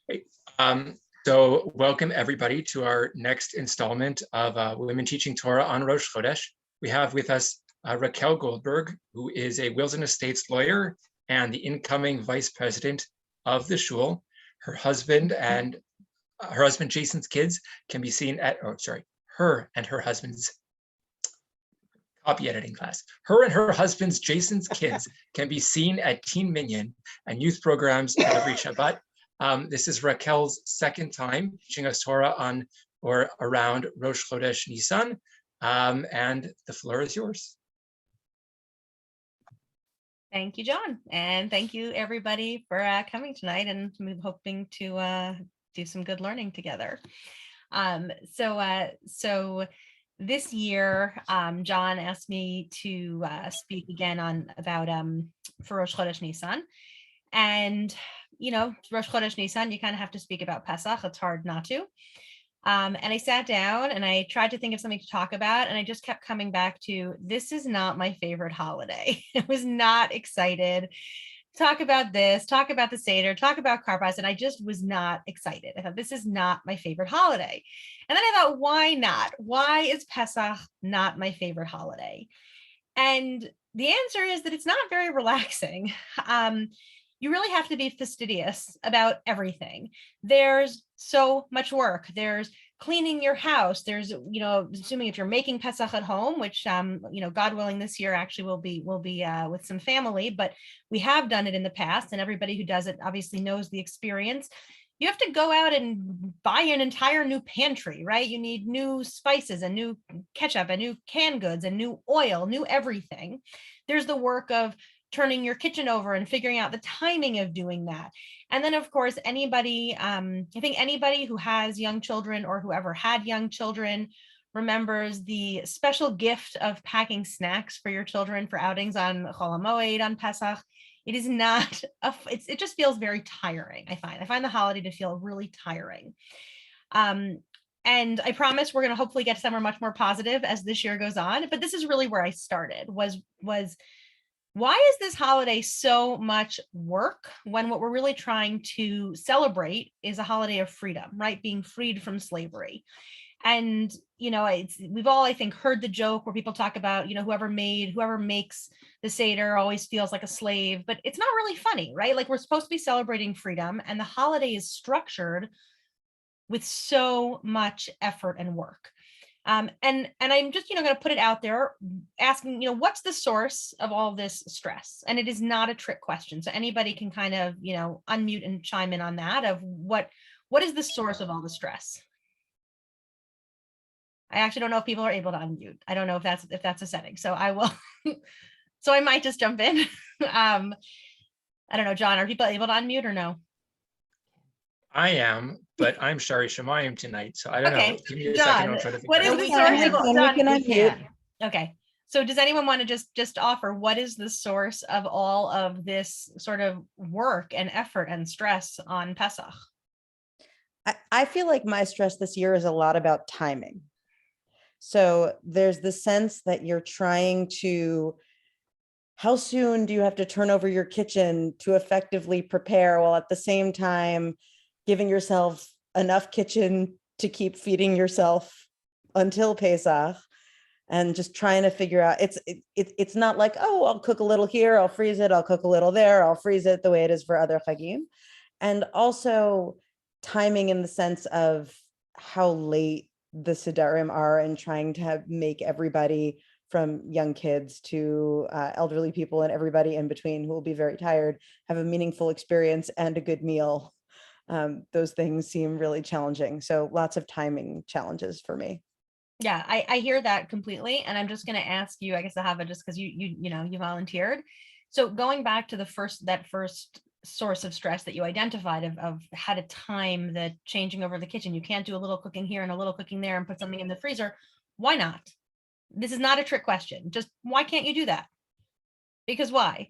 Great. So welcome everybody to our next installment of Women Teaching Torah on Rosh Chodesh. We have with us Raquel Goldberg, who is a wills and estates lawyer and the incoming vice president of the shul. Her husband Jason's kids can be seen at, her and her husband's copy editing class. Her and her husband's Jason's kids can be seen at Teen Minyan and youth programs every Shabbat. This is Raquel's second time teaching us Torah on or around Rosh Chodesh Nisan, and the floor is yours. Thank you, John, and thank you everybody for coming tonight, and I'm hoping to do some good learning together. So this year, John asked me to speak again about for Rosh Chodesh Nisan, and you know, Rosh Chodesh Nisan, you kind of have to speak about Pesach. It's hard not to. And I sat down and I tried to think of something to talk about, and I just kept coming back to, this is not my favorite holiday. I was not excited. Talk about this, talk about the Seder, talk about Karpas, and I just was not excited. I thought, this is not my favorite holiday. And then I thought, why not? Why is Pesach not my favorite holiday? And the answer is that it's not very relaxing. You really have to be fastidious about everything. There's so much work. There's cleaning your house. There's, you know, assuming if you're making Pesach at home, which, you know, God willing, this year actually will be with some family, but we have done it in the past, and everybody who does it obviously knows the experience. You have to go out and buy an entire new pantry, right? You need new spices and new ketchup and new canned goods and new oil, new everything. There's the work of turning your kitchen over and figuring out the timing of doing that. And then of course, anybody, I think anybody who has young children or whoever had young children remembers the special gift of packing snacks for your children for outings on Chol HaMoed, on Pesach. It is not, it just feels very tiring, I find the holiday to feel really tiring. And I promise we're gonna hopefully get somewhere much more positive as this year goes on, but this is really where I started, was why is this holiday so much work when what we're really trying to celebrate is a holiday of freedom, right? Being freed from slavery. And, you know, we've all, I think, heard the joke where people talk about, you know, whoever makes the Seder always feels like a slave, but it's not really funny, right? Like, we're supposed to be celebrating freedom, and the holiday is structured with so much effort and work. And I'm just, you know, going to put it out there asking, you know, what's the source of all this stress? And it is not a trick question. So anybody can kind of, you know, unmute and chime in on that of what is the source of all the stress? I actually don't know if people are able to unmute. I don't know if that's a setting. So I will, so I might just jump in. I don't know, John, are people able to unmute or no? I am, but I'm Shari Shemayim tonight, so I don't know. Give me a John, second. I'll try to what is the source of Okay. So does anyone want to just offer what is the source of all of this sort of work and effort and stress on Pesach? I feel like my stress this year is a lot about timing. So there's the sense that you're trying to, how soon do you have to turn over your kitchen to effectively prepare, while at the same time giving yourself enough kitchen to keep feeding yourself until Pesach, and just trying to figure out, it's not like, oh, I'll cook a little here, I'll freeze it, I'll cook a little there, I'll freeze it, the way it is for other chagim. And also timing in the sense of how late the Sedarim are, and trying to make everybody from young kids to elderly people and everybody in between who will be very tired have a meaningful experience and a good meal. Those things seem really challenging. So lots of timing challenges for me. Yeah, I hear that completely. And I'm just going to ask you, I guess, Ahava, just because you know, you volunteered. So going back to that first source of stress that you identified of how to time the changing over the kitchen. You can't do a little cooking here and a little cooking there and put something in the freezer. Why not? This is not a trick question. Just why can't you do that? Because why?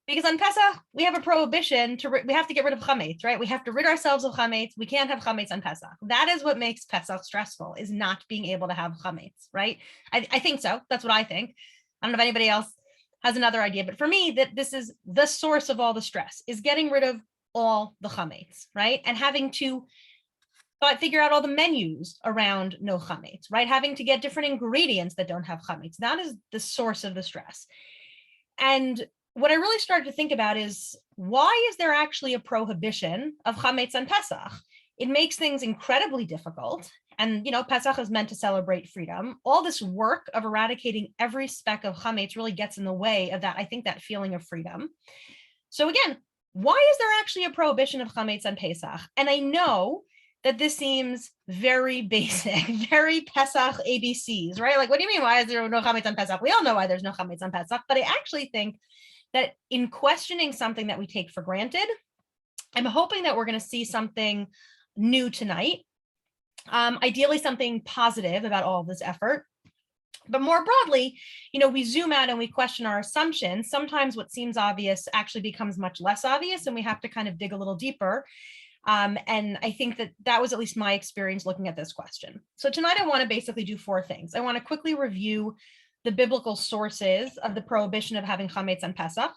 Because on Pesach, we have a prohibition we have to get rid of Chametz, right? We have to rid ourselves of Chametz. We can't have Chametz on Pesach. That is what makes Pesach stressful, is not being able to have Chametz, right? I think so. That's what I think. I don't know if anybody else has another idea, but for me, that this is the source of all the stress, is getting rid of all the chametz, right? And having to figure out all the menus around no chametz, right? Having to get different ingredients that don't have chametz. That is the source of the stress. And what I really started to think about is, why is there actually a prohibition of chametz on Pesach? It makes things incredibly difficult. And, Pesach is meant to celebrate freedom. All this work of eradicating every speck of chametz really gets in the way of that, I think, that feeling of freedom. So again, why is there actually a prohibition of chametz on Pesach? And I know that this seems very basic, very Pesach ABCs, right? Like, what do you mean, why is there no chametz on Pesach? We all know why there's no chametz on Pesach, but I actually think that in questioning something that we take for granted, I'm hoping that we're going to see something new tonight. Ideally something positive about all of this effort. But more broadly, we zoom out and we question our assumptions. Sometimes what seems obvious actually becomes much less obvious, and we have to kind of dig a little deeper. And I think that was at least my experience looking at this question. So tonight I want to basically do four things. I want to quickly review the biblical sources of the prohibition of having chametz on Pesach.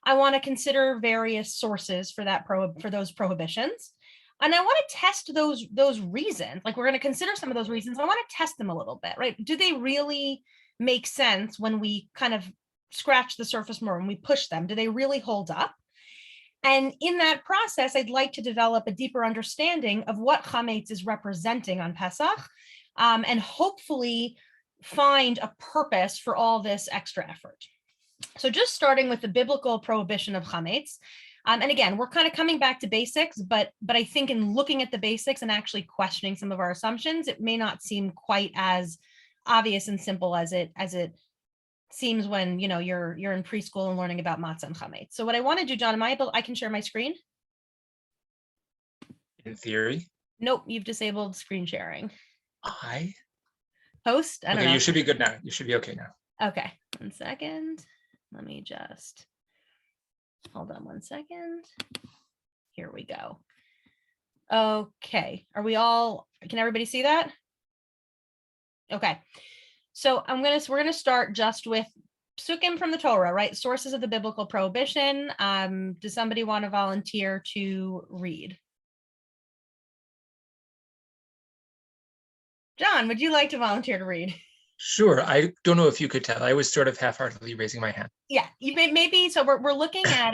I want to consider various sources for those prohibitions. And I want to test those reasons. Like, we're going to consider some of those reasons. I want to test them a little bit, right? Do they really make sense when we kind of scratch the surface more, when we push them? Do they really hold up? And in that process, I'd like to develop a deeper understanding of what chametz is representing on Pesach, and hopefully find a purpose for all this extra effort. So just starting with the biblical prohibition of chametz. And again, we're kind of coming back to basics, but I think in looking at the basics and actually questioning some of our assumptions, it may not seem quite as obvious and simple as it seems when you're in preschool and learning about matzah and chametz. So what I want to do, John, I can share my screen? In theory. Nope, you've disabled screen sharing. Host? I don't know. You should be good now. You should be okay now. Okay, 1 second. Let me just hold on 1 second. Here we go. Okay, can everybody see that? Okay. So we're gonna start just with psukim from the Torah, right? Sources of the biblical prohibition. Does somebody want to volunteer to read? John, would you like to volunteer to read? Sure. I don't know if you could tell. I was sort of half-heartedly raising my hand. Yeah, you maybe. So we're looking at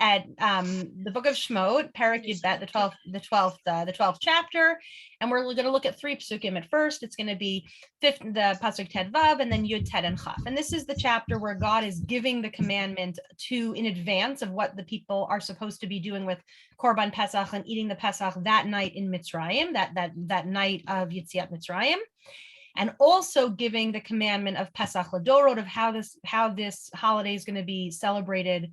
the book of Shemot, Perek Yudbet, the 12th chapter, and we're going to look at 3 psukim at first. It's going to be the pasuk Ted Vav, and then Yud Ted and Chaf. And this is the chapter where God is giving the commandment in advance of what the people are supposed to be doing with Korban Pesach and eating the Pesach that night in Mitzrayim, that night of Yetziat Mitzrayim. And also giving the commandment of Pesach Ladorot, of how this holiday is going to be celebrated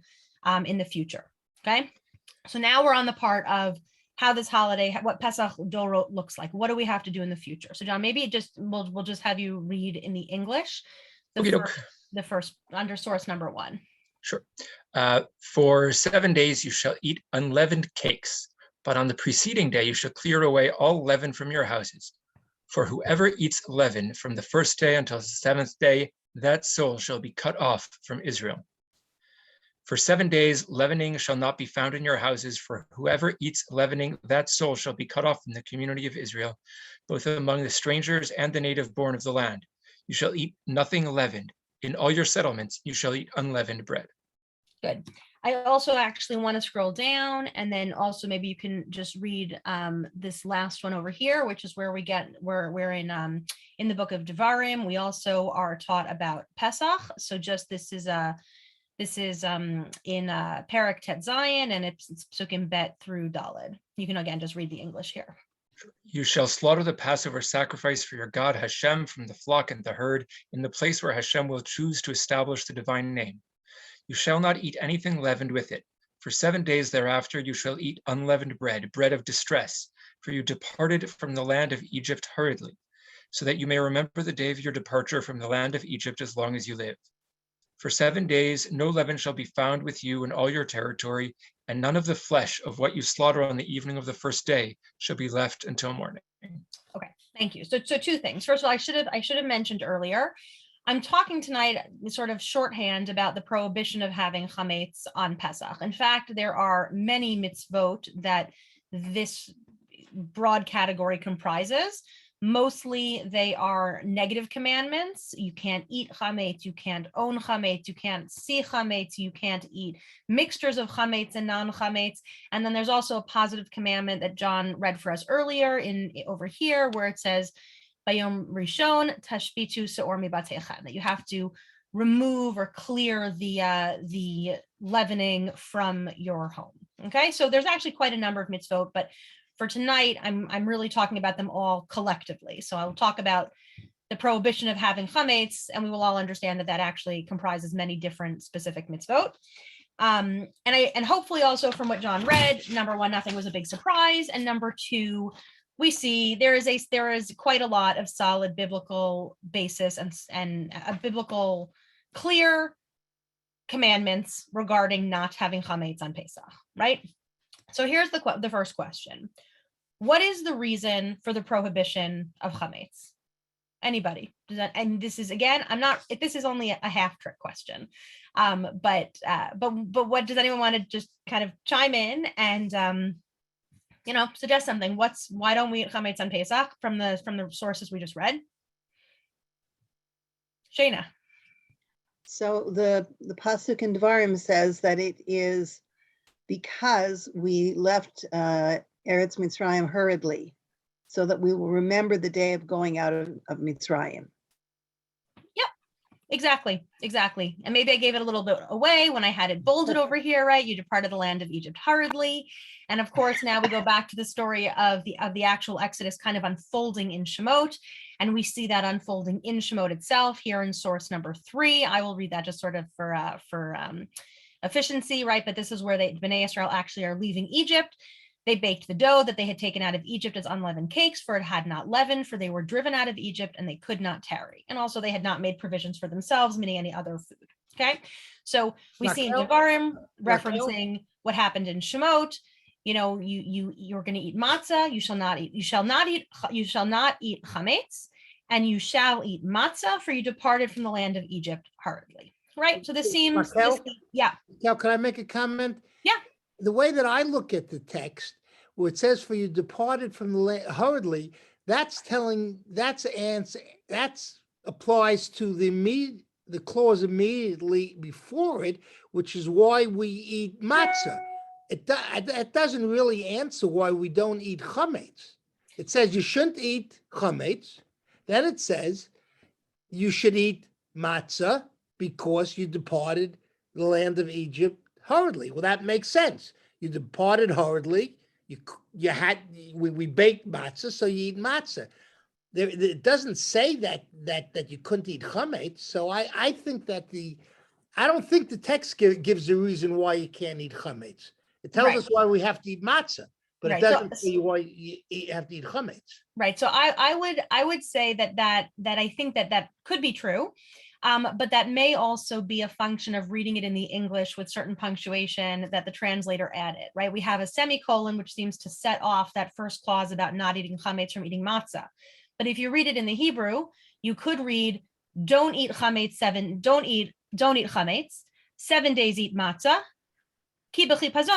in the future. Okay, so now we're on the part of how this holiday, what Pesach Ladorot looks like. What do we have to do in the future? So John, maybe we'll just have you read in the English, the first under source number 1. Sure. For 7 days you shall eat unleavened cakes, but on the preceding day you shall clear away all leaven from your houses. For whoever eats leaven from the first day until the 7th day, that soul shall be cut off from Israel. For 7 days, leavening shall not be found in your houses, for whoever eats leavening, that soul shall be cut off from the community of Israel, both among the strangers and the native born of the land. You shall eat nothing leavened. In all your settlements, you shall eat unleavened bread. Good. I also actually want to scroll down, and then also maybe you can just read this last one over here, which is where we're in the book of Devarim. We also are taught about Pesach. So just this is in Perek Tet Zayin, and it's psukim bet through Daled. You can again just read the English here. You shall slaughter the Passover sacrifice for your God Hashem from the flock and the herd in the place where Hashem will choose to establish the divine name. You shall not eat anything leavened with it. For 7 days thereafter you shall eat unleavened bread, bread of distress, for you departed from the land of Egypt hurriedly, so that you may remember the day of your departure from the land of Egypt as long as you live. For 7 days no leaven shall be found with you in all your territory, and none of the flesh of what you slaughter on the evening of the first day shall be left until morning. Okay, thank you. So 2 things. First of all, I should have mentioned earlier, I'm talking tonight sort of shorthand about the prohibition of having chametz on Pesach. In fact, there are many mitzvot that this broad category comprises. Mostly they are negative commandments. You can't eat chametz, you can't own chametz, you can't see chametz, you can't eat mixtures of chametz and non-chametz. And then there's also a positive commandment that John read for us earlier over here, where it says, Bayom Rishon tashpitu seor mibatechem, that you have to remove or clear the leavening from your home. Okay, so there's actually quite a number of mitzvot, but for tonight, I'm really talking about them all collectively. So I'll talk about the prohibition of having chametz, and we will all understand that that actually comprises many different specific mitzvot. And hopefully also from what John read, number one, nothing was a big surprise, and number two, we see there is quite a lot of solid biblical basis and a biblical clear commandments regarding not having chametz on Pesach, right? So here's the first question. What is the reason for the prohibition of chametz? Anybody? And this is, again, this is only a half trick question. But what does anyone want to just kind of chime in and suggest something? Why don't we eat chametz on Pesach from the sources we just read? Shayna. So the pasuk in Devarim says that it is because we left Eretz Mitzrayim hurriedly, so that we will remember the day of going out of Mitzrayim. Yep, exactly. And maybe I gave it a little bit away when I had it bolded over here, right? You departed the land of Egypt hurriedly. And of course, now we go back to the story of the actual Exodus kind of unfolding in Shemot. And we see that unfolding in Shemot itself here in source number 3. I will read that just sort of for efficiency, right? But this is where Bnei Israel actually are leaving Egypt. They baked the dough that they had taken out of Egypt as unleavened cakes, for it had not leavened, for they were driven out of Egypt and they could not tarry. And also they had not made provisions for themselves, meaning any other food. Okay, so we see in Devarim referencing what happened in Shemot. You're going to eat matzah. You shall not eat chametz, and you shall eat matzah, for you departed from the land of Egypt hurriedly. Right. So this seems, yeah. Now, can I make a comment? Yeah. The way that I look at the text, where it says "for you departed from the land hurriedly," that's applies to the clause immediately before it, which is why we eat matzah. It doesn't really answer why we don't eat chametz. It says you shouldn't eat chametz. Then it says you should eat matzah because you departed the land of Egypt hurriedly. Well, that makes sense. You departed hurriedly. We baked matzah, so you eat matzah. It doesn't say that you couldn't eat chametz. So I think that I don't think the text gives the reason why you can't eat chametz. It tells us why we have to eat matzah, but it doesn't say why you have to eat chametz. Right. So I would say that I think that could be true. But that may also be a function of reading it in the English with certain punctuation that the translator added, right? We have a semicolon, which seems to set off that first clause about not eating chametz from eating matzah. But if you read it in the Hebrew, you could read, don't eat chametz don't eat chametz, 7 days eat matzah,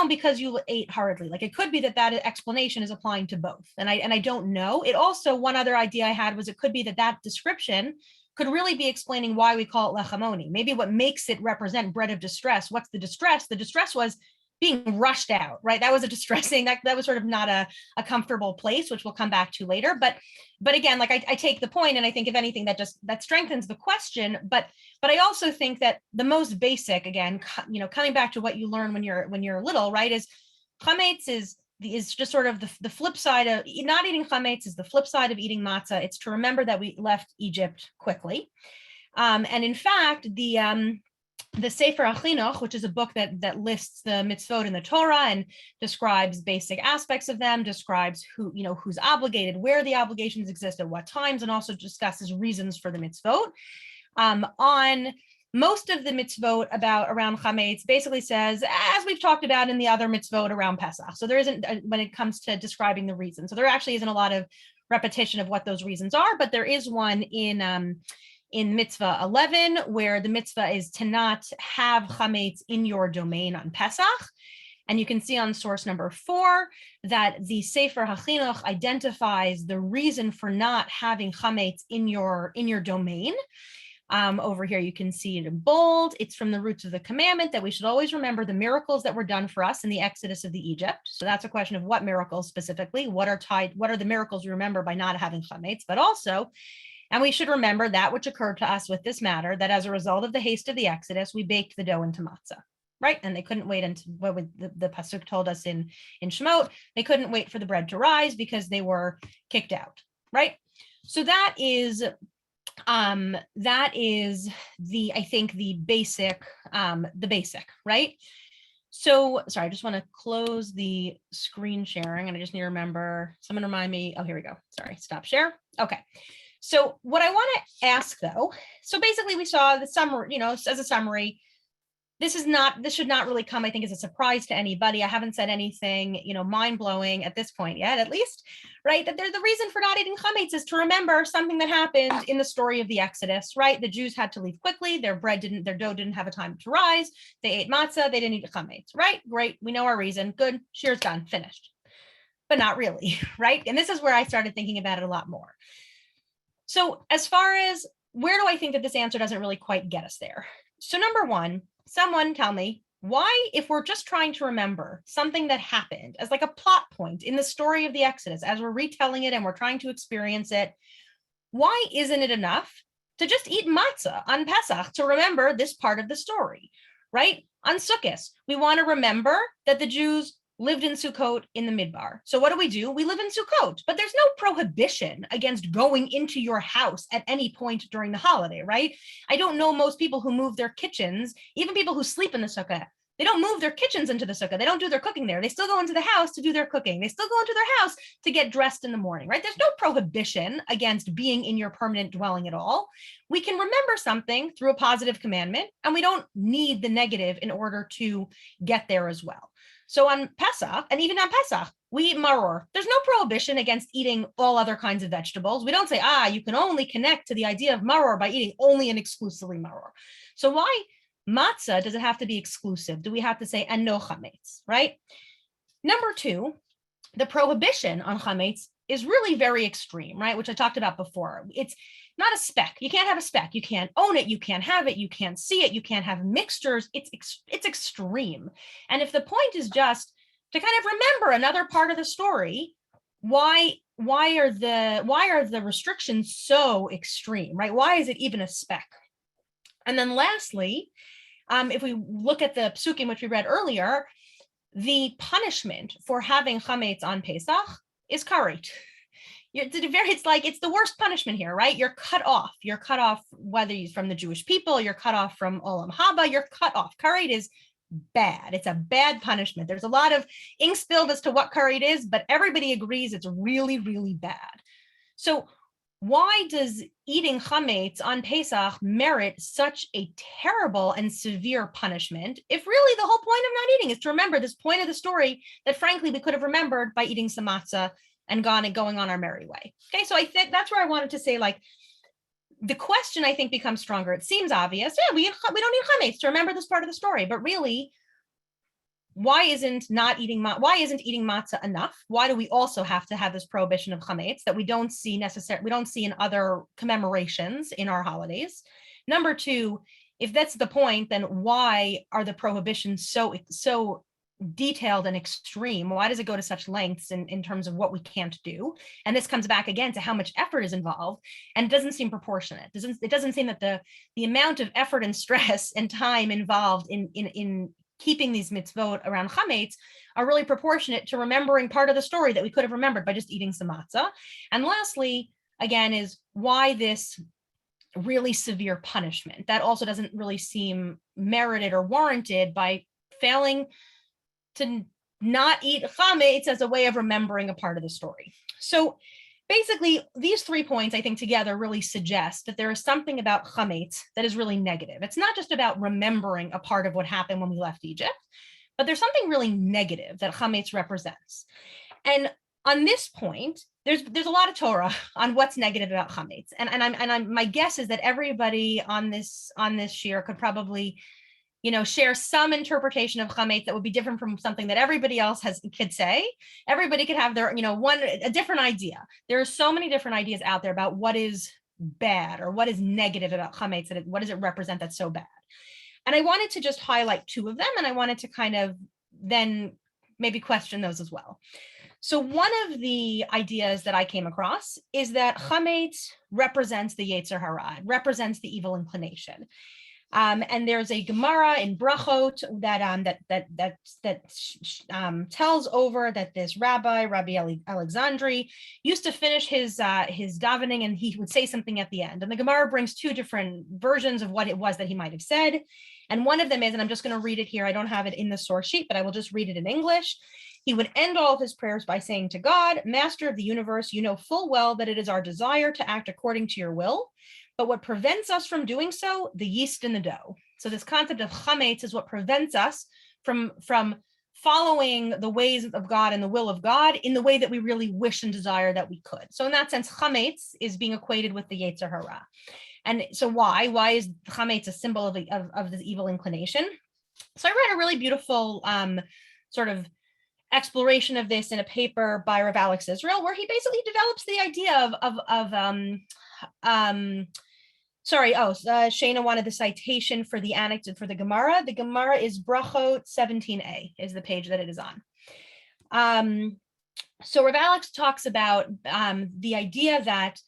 because you ate hurriedly. Like, it could be that explanation is applying to both. And I don't know. It also, one other idea I had was it could be that description could really be explaining why we call it lechamoni. Maybe what makes it represent bread of distress. What's the distress? The distress was being rushed out, right? That was a distressing, that was sort of not a comfortable place, which we'll come back to later. But again, like I take the point, and I think if anything that strengthens the question. But I also think that the most basic, again, coming back to what you learn when you're little, right, is chametz is just sort of the flip side of not eating chametz is the flip side of eating matzah. It's to remember that we left Egypt quickly. And in fact, the Sefer HaChinuch, which is a book that lists the mitzvot in the Torah and describes basic aspects of them, describes who's obligated, where the obligations exist, at what times, and also discusses reasons for the mitzvot. On most of the mitzvot around chametz basically says, as we've talked about in the other mitzvot around Pesach. So there isn't, when it comes to describing the reason. So there actually isn't a lot of repetition of what those reasons are, but there is one in in mitzvah 11, where the mitzvah is to not have chametz in your domain on Pesach. And you can see on source number 4 that the Sefer HaChinuch identifies the reason for not having chametz in your domain. Over here, you can see it in bold. It's from the roots of the commandment that we should always remember the miracles that were done for us in the Exodus of the Egypt. So that's a question of what miracles specifically, what are the miracles we remember by not having chametz, but also, and we should remember that which occurred to us with this matter, that as a result of the haste of the Exodus, we baked the dough into matzah, right? And they couldn't wait until what the pasuk told us in Shemot, they couldn't wait for the bread to rise because they were kicked out, right? So that is I think the basic, right? So sorry, I just want to close the screen sharing and I just need to remember, someone remind me. Oh, here we go. Sorry, stop share. Okay. So what I want to ask though, so basically we saw the summary, as a summary, this should not really come, I think, as a surprise to anybody. I haven't said anything, mind-blowing at this point yet, at least, right? That the reason for not eating chametz is to remember something that happened in the story of the Exodus, right? The Jews had to leave quickly. Their dough didn't have a time to rise. They ate matzah. They didn't eat chametz, right? Great. We know our reason. Good. Shir's done. Finished. But not really, right? And this is where I started thinking about it a lot more. So as far as where do I think that this answer doesn't really quite get us there? So number one, someone tell me why, if we're just trying to remember something that happened as like a plot point in the story of the Exodus, as we're retelling it and we're trying to experience it, why isn't it enough to just eat matzah on Pesach to remember this part of the story, right? On Sukkot, we want to remember that the Jews lived in Sukkot in the Midbar. So what do? We live in Sukkot, but there's no prohibition against going into your house at any point during the holiday, right? I don't know most people who move their kitchens, even people who sleep in the sukkah. They don't move their kitchens into the sukkah. They don't do their cooking there. They still go into the house to do their cooking. They still go into their house to get dressed in the morning, right? There's no prohibition against being in your permanent dwelling at all. We can remember something through a positive commandment, and we don't need the negative in order to get there as well. So on Pesach, and even on Pesach, we eat maror. There's no prohibition against eating all other kinds of vegetables. We don't say, you can only connect to the idea of maror by eating only and exclusively maror. So why matzah does it have to be exclusive? Do we have to say, and no chametz, right? Number two, the prohibition on chametz is really very extreme, right? Which I talked about before. It's not a speck. You can't have a speck. You can't own it. You can't have it. You can't see it. You can't have mixtures. It's extreme. And if the point is just to kind of remember another part of the story, why are the restrictions so extreme, right? Why is it even a speck? And then lastly, if we look at the psukim which we read earlier, the punishment for having chametz on Pesach is karet. It's the worst punishment here, right? You're cut off. You're cut off, whether you're from the Jewish people, you're cut off from Olam Haba, you're cut off. Karet is bad. It's a bad punishment. There's a lot of ink spilled as to what karet is, but everybody agrees it's really, really bad. So why does eating chametz on Pesach merit such a terrible and severe punishment if really the whole point of not eating is to remember this point of the story that frankly we could have remembered by eating some matzah and going on our merry way? Okay, so I think that's where I wanted to say, like, the question I think becomes stronger. It seems obvious. Yeah, we don't need chametz to remember this part of the story, but really, why isn't eating matzah enough? Why do we also have to have this prohibition of chametz that we don't see in other commemorations in our holidays? Number two, if that's the point, then why are the prohibitions so detailed and extreme? Why does it go to such lengths in terms of what we can't do? And this comes back again to how much effort is involved, and it doesn't seem proportionate. It doesn't seem that the amount of effort and stress and time involved in keeping these mitzvot around chametz are really proportionate to remembering part of the story that we could have remembered by just eating some matzah. And lastly, again, is why this really severe punishment that also doesn't really seem merited or warranted by failing to not eat chametz as a way of remembering a part of the story. So basically, these 3 points, I think, together really suggest that there is something about chametz that is really negative. It's not just about remembering a part of what happened when we left Egypt, but there's something really negative that chametz represents. And on this point, there's a lot of Torah on what's negative about chametz, and my guess is that everybody on this shir could probably, share some interpretation of chametz that would be different from something that everybody else could say. Everybody could have their, a different idea. There are so many different ideas out there about what is bad or what is negative about chametz, and what does it represent that's so bad. And I wanted to just highlight two of them, and I wanted to kind of then maybe question those as well. So one of the ideas that I came across is that chametz represents the Yetzer Hara, represents the evil inclination. And there's a Gemara in Brachot that tells over that this Rabbi Alexandri used to finish his davening, and he would say something at the end. And the Gemara brings two different versions of what it was that he might have said. And one of them is, and I'm just going to read it here, I don't have it in the source sheet, but I will just read it in English. He would end all of his prayers by saying to God, Master of the universe, you know full well that it is our desire to act according to your will. But what prevents us from doing so, the yeast in the dough. So this concept of chametz is what prevents us from following the ways of God and the will of God in the way that we really wish and desire that we could. So in that sense, chametz is being equated with the Yetzer Hara. And so why is chametz a symbol of this evil inclination? So I read a really beautiful sort of exploration of this in a paper by Rav Alex Israel, where he basically develops the idea Shana wanted the citation for the anecdote for the Gemara. The Gemara is Brachot 17a is the page that it is on. So Rav Alex talks about the idea that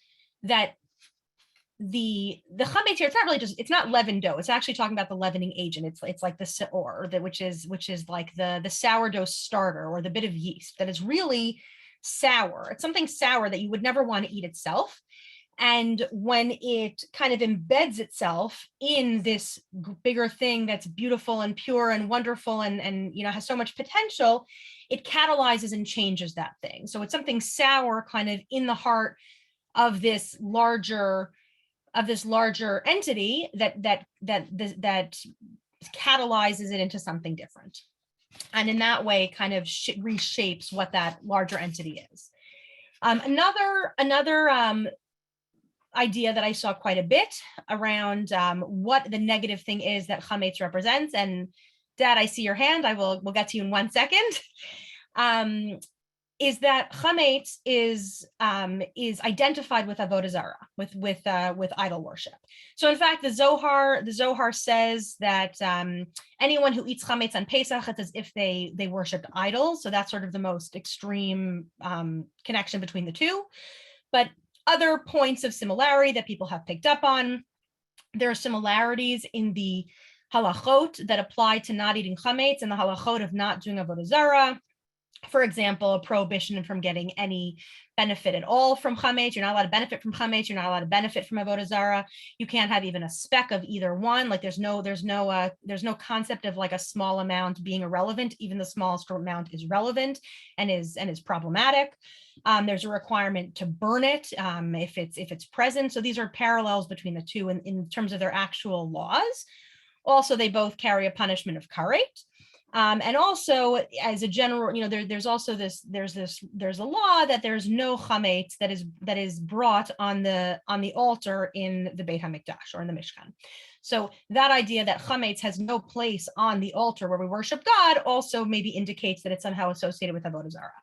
the chametz here, it's not leavened dough. It's actually talking about the leavening agent. It's like the seor, which is like the sourdough starter, or the bit of yeast that is really sour. It's something sour that you would never want to eat itself. And when it kind of embeds itself in this bigger thing that's beautiful and pure and wonderful and has so much potential, it catalyzes and changes that thing. So it's something sour kind of in the heart of this larger entity that catalyzes it into something different, and in that way kind of reshapes what that larger entity is. Another idea that I saw quite a bit around what the negative thing is that chametz represents, and Dad, I see your hand. We'll get to you in 1 second. Is that chametz is identified with avodah zarah, with idol worship. So in fact, the Zohar says that anyone who eats chametz on Pesach, it's as if they worshipped idols. So that's sort of the most extreme connection between the two. But other points of similarity that people have picked up on, there are similarities in the halachot that apply to not eating chametz and the halachot of not doing avodah zarah. For example, a prohibition from getting any benefit at all from chametz. You're not allowed to benefit from chametz. You're not allowed to benefit from avodah zarah. You can't have even a speck of either one. Like there's no concept of like a small amount being irrelevant. Even the smallest amount is relevant and is problematic. There's a requirement to burn it if it's present. So these are parallels between the two in terms of their actual laws. Also, they both carry a punishment of karet. And also, as a general, there's a law that there's no chametz that is brought on the altar in the Beit HaMikdash or in the Mishkan. So that idea that chametz has no place on the altar where we worship God also maybe indicates that it's somehow associated with avodah zarah.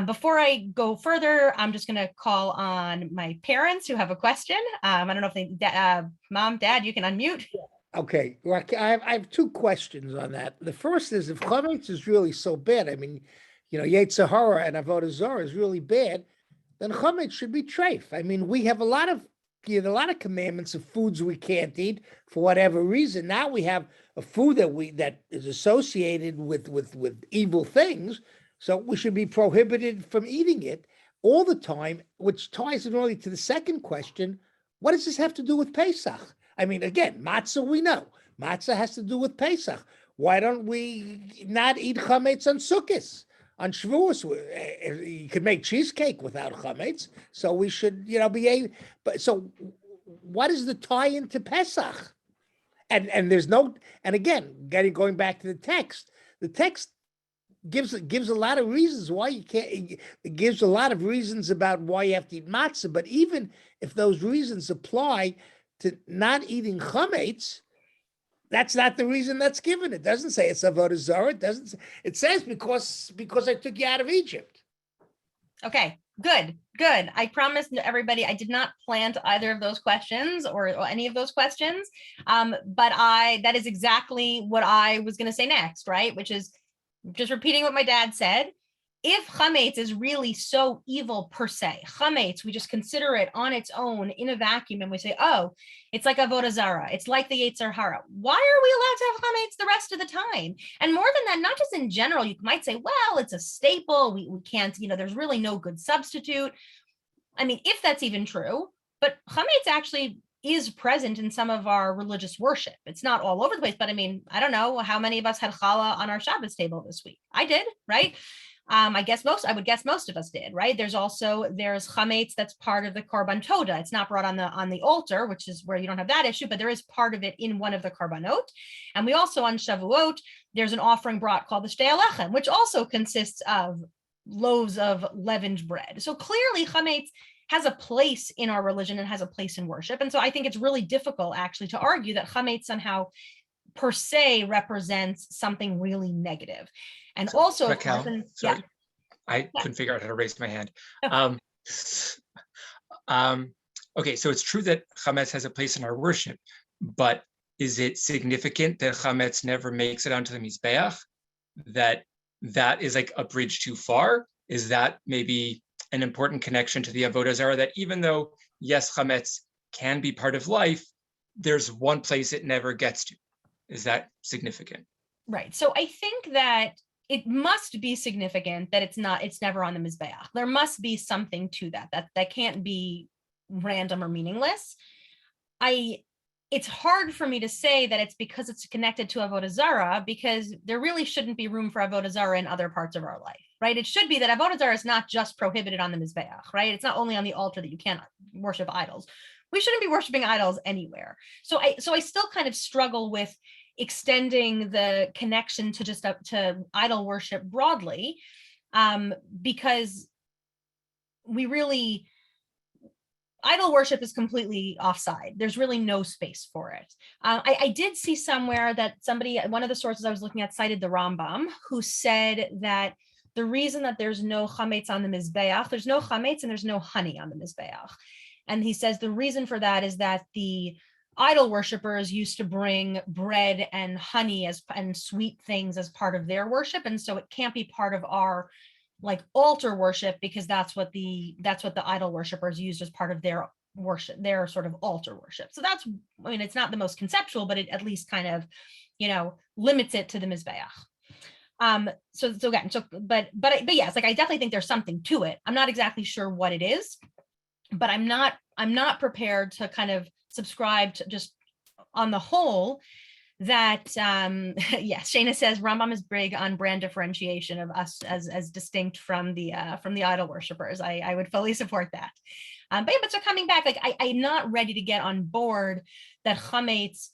Before I go further, I'm just going to call on my parents who have a question. I don't know if Mom, Dad, you can unmute. Okay, I have two questions on that. The first is, if chametz is really so bad, I mean, Yetzer Hara and avodah zarah is really bad, then chametz should be treif. I mean, we have a lot of commandments of foods we can't eat for whatever reason. Now we have a food that is associated with evil things, so we should be prohibited from eating it all the time, which ties in really to the second question: what does this have to do with Pesach? I mean, again, matzah, we know. Matzah has to do with Pesach. Why don't we not eat chametz on Sukkot? On Shavuos, you could make cheesecake without chametz. So we should, be able. But so, what is the tie into Pesach? And there's no. And again, going back to the text gives a lot of reasons why you can't. It gives a lot of reasons about why you have to eat matzah. But even if those reasons apply to not eating chametz, that's not the reason that's given. It doesn't say it's avodah zarah. It doesn't. It says because I took you out of Egypt. Okay, good. I promised everybody I did not plan to either of those questions or any of those questions. But that is exactly what I was going to say next, right? Which is just repeating what my dad said. If chametz is really so evil per se, chametz, we just consider it on its own in a vacuum and we say, oh, it's like avodah zarah, it's like the Yetzer Hara. Why are we allowed to have chametz the rest of the time? And more than that, not just in general, you might say, well, it's a staple. We can't, there's really no good substitute. I mean, if that's even true, but chametz actually is present in some of our religious worship. It's not all over the place, but I mean, I don't know how many of us had challah on our Shabbos table this week. I did, right? I would guess most of us did, right? There's chametz that's part of the korban toda. It's not brought on the altar, which is where you don't have that issue, but there is part of it in one of the korbanot. And we also on Shavuot, there's an offering brought called the Shtei Alechem, which also consists of loaves of leavened bread. So clearly chametz has a place in our religion and has a place in worship. And so I think it's really difficult actually to argue that chametz somehow per se represents something really negative. And So, also, Raquel, of course, sorry, I Yeah. couldn't figure out how to raise my hand. Okay, so it's true that chametz has a place in our worship, but is it significant that chametz never makes it onto the mizbeach? That is like a bridge too far? Is that maybe an important connection to the avodah zarah, that even though, yes, chametz can be part of life, there's one place it never gets to? Is that significant? right. So I think that it must be significant that it's never on the mizbeach. There must be something to that can't be random or meaningless. It's hard for me to say that it's because it's connected to avodah zarah, because there really shouldn't be room for avodah zarah in other parts of our life, right? It should be that avodah zarah is not just prohibited on the mizbeach, right? It's not only on the altar that you can't worship idols. We shouldn't be worshiping idols anywhere. So I still kind of struggle with extending the connection to just to idol worship broadly, because idol worship is completely offside. There's really no space for it. I did see somewhere that one of the sources I was looking at cited the Rambam, who said that the reason that there's no chametz on the mizbeach, there's no chametz and there's no honey on the mizbeach. And he says the reason for that is that the idol worshipers used to bring bread and honey and sweet things as part of their worship. And so it can't be part of our like altar worship, because that's what the idol worshipers used as part of their worship, their sort of altar worship. So it's not the most conceptual, but it at least kind of, limits it to the mizbeach. But yes, like I definitely think there's something to it. I'm not exactly sure what it is, but I'm not prepared to kind of subscribe to just on the whole that yes, Shana says Rambam is big on brand differentiation of us as distinct from the idol worshipers. I would fully support that. But so coming back, like I'm not ready to get on board that chametz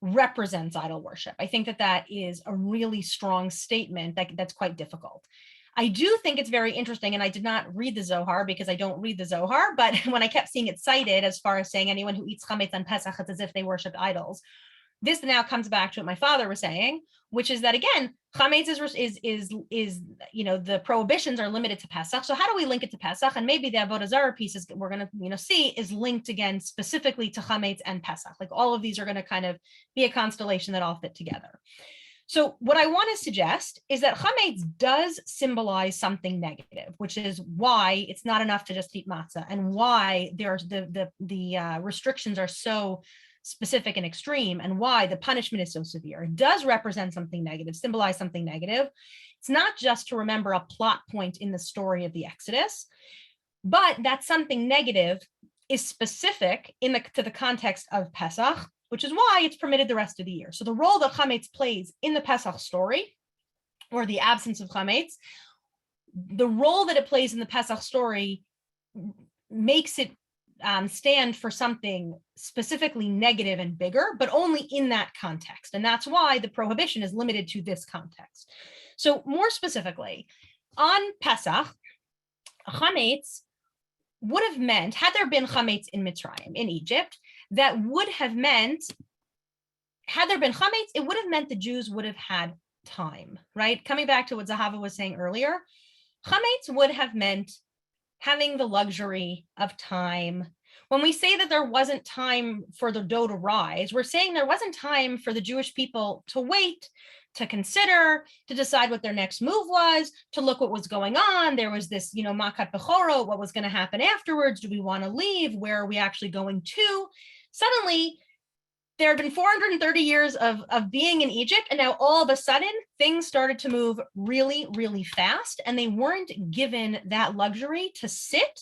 represents idol worship. I think that is a really strong statement that's quite difficult. I do think it's very interesting, and I did not read the Zohar because I don't read the Zohar, but when I kept seeing it cited as far as saying anyone who eats chametz on Pesach, it's as if they worship idols. This now comes back to what my father was saying, which is that again, chametz is the prohibitions are limited to Pesach. So how do we link it to Pesach? And maybe the avodah zarah pieces we're going to see is linked again specifically to chametz and Pesach. Like all of these are going to kind of be a constellation that all fit together. So what I want to suggest is that chametz does symbolize something negative, which is why it's not enough to just eat matzah, and why there's the restrictions are so specific and extreme, and why the punishment is so severe. It does represent something negative, symbolize something negative. It's not just to remember a plot point in the story of the Exodus, but that something negative is specific to the context of Pesach, which is why it's permitted the rest of the year. So the role that chametz plays in the Pesach story, or the absence of chametz, the role that it plays in the Pesach story makes it stand for something specifically negative and bigger, but only in that context. And that's why the prohibition is limited to this context. So more specifically, on Pesach, Chametz would have meant, had there been Chametz in Mitzrayim, in Egypt, that would have meant, had there been Chametz, it would have meant the Jews would have had time, right? Coming back to what Zahava was saying earlier, Chametz would have meant having the luxury of time. When we say that there wasn't time for the dough to rise, we're saying there wasn't time for the Jewish people to wait, to consider, to decide what their next move was, to look what was going on. There was this, Makat Bechoro, what was going to happen afterwards? Do we want to leave? Where are we actually going to? Suddenly, there had been 430 years of being in Egypt, and now all of a sudden, things started to move really, really fast, and they weren't given that luxury to sit,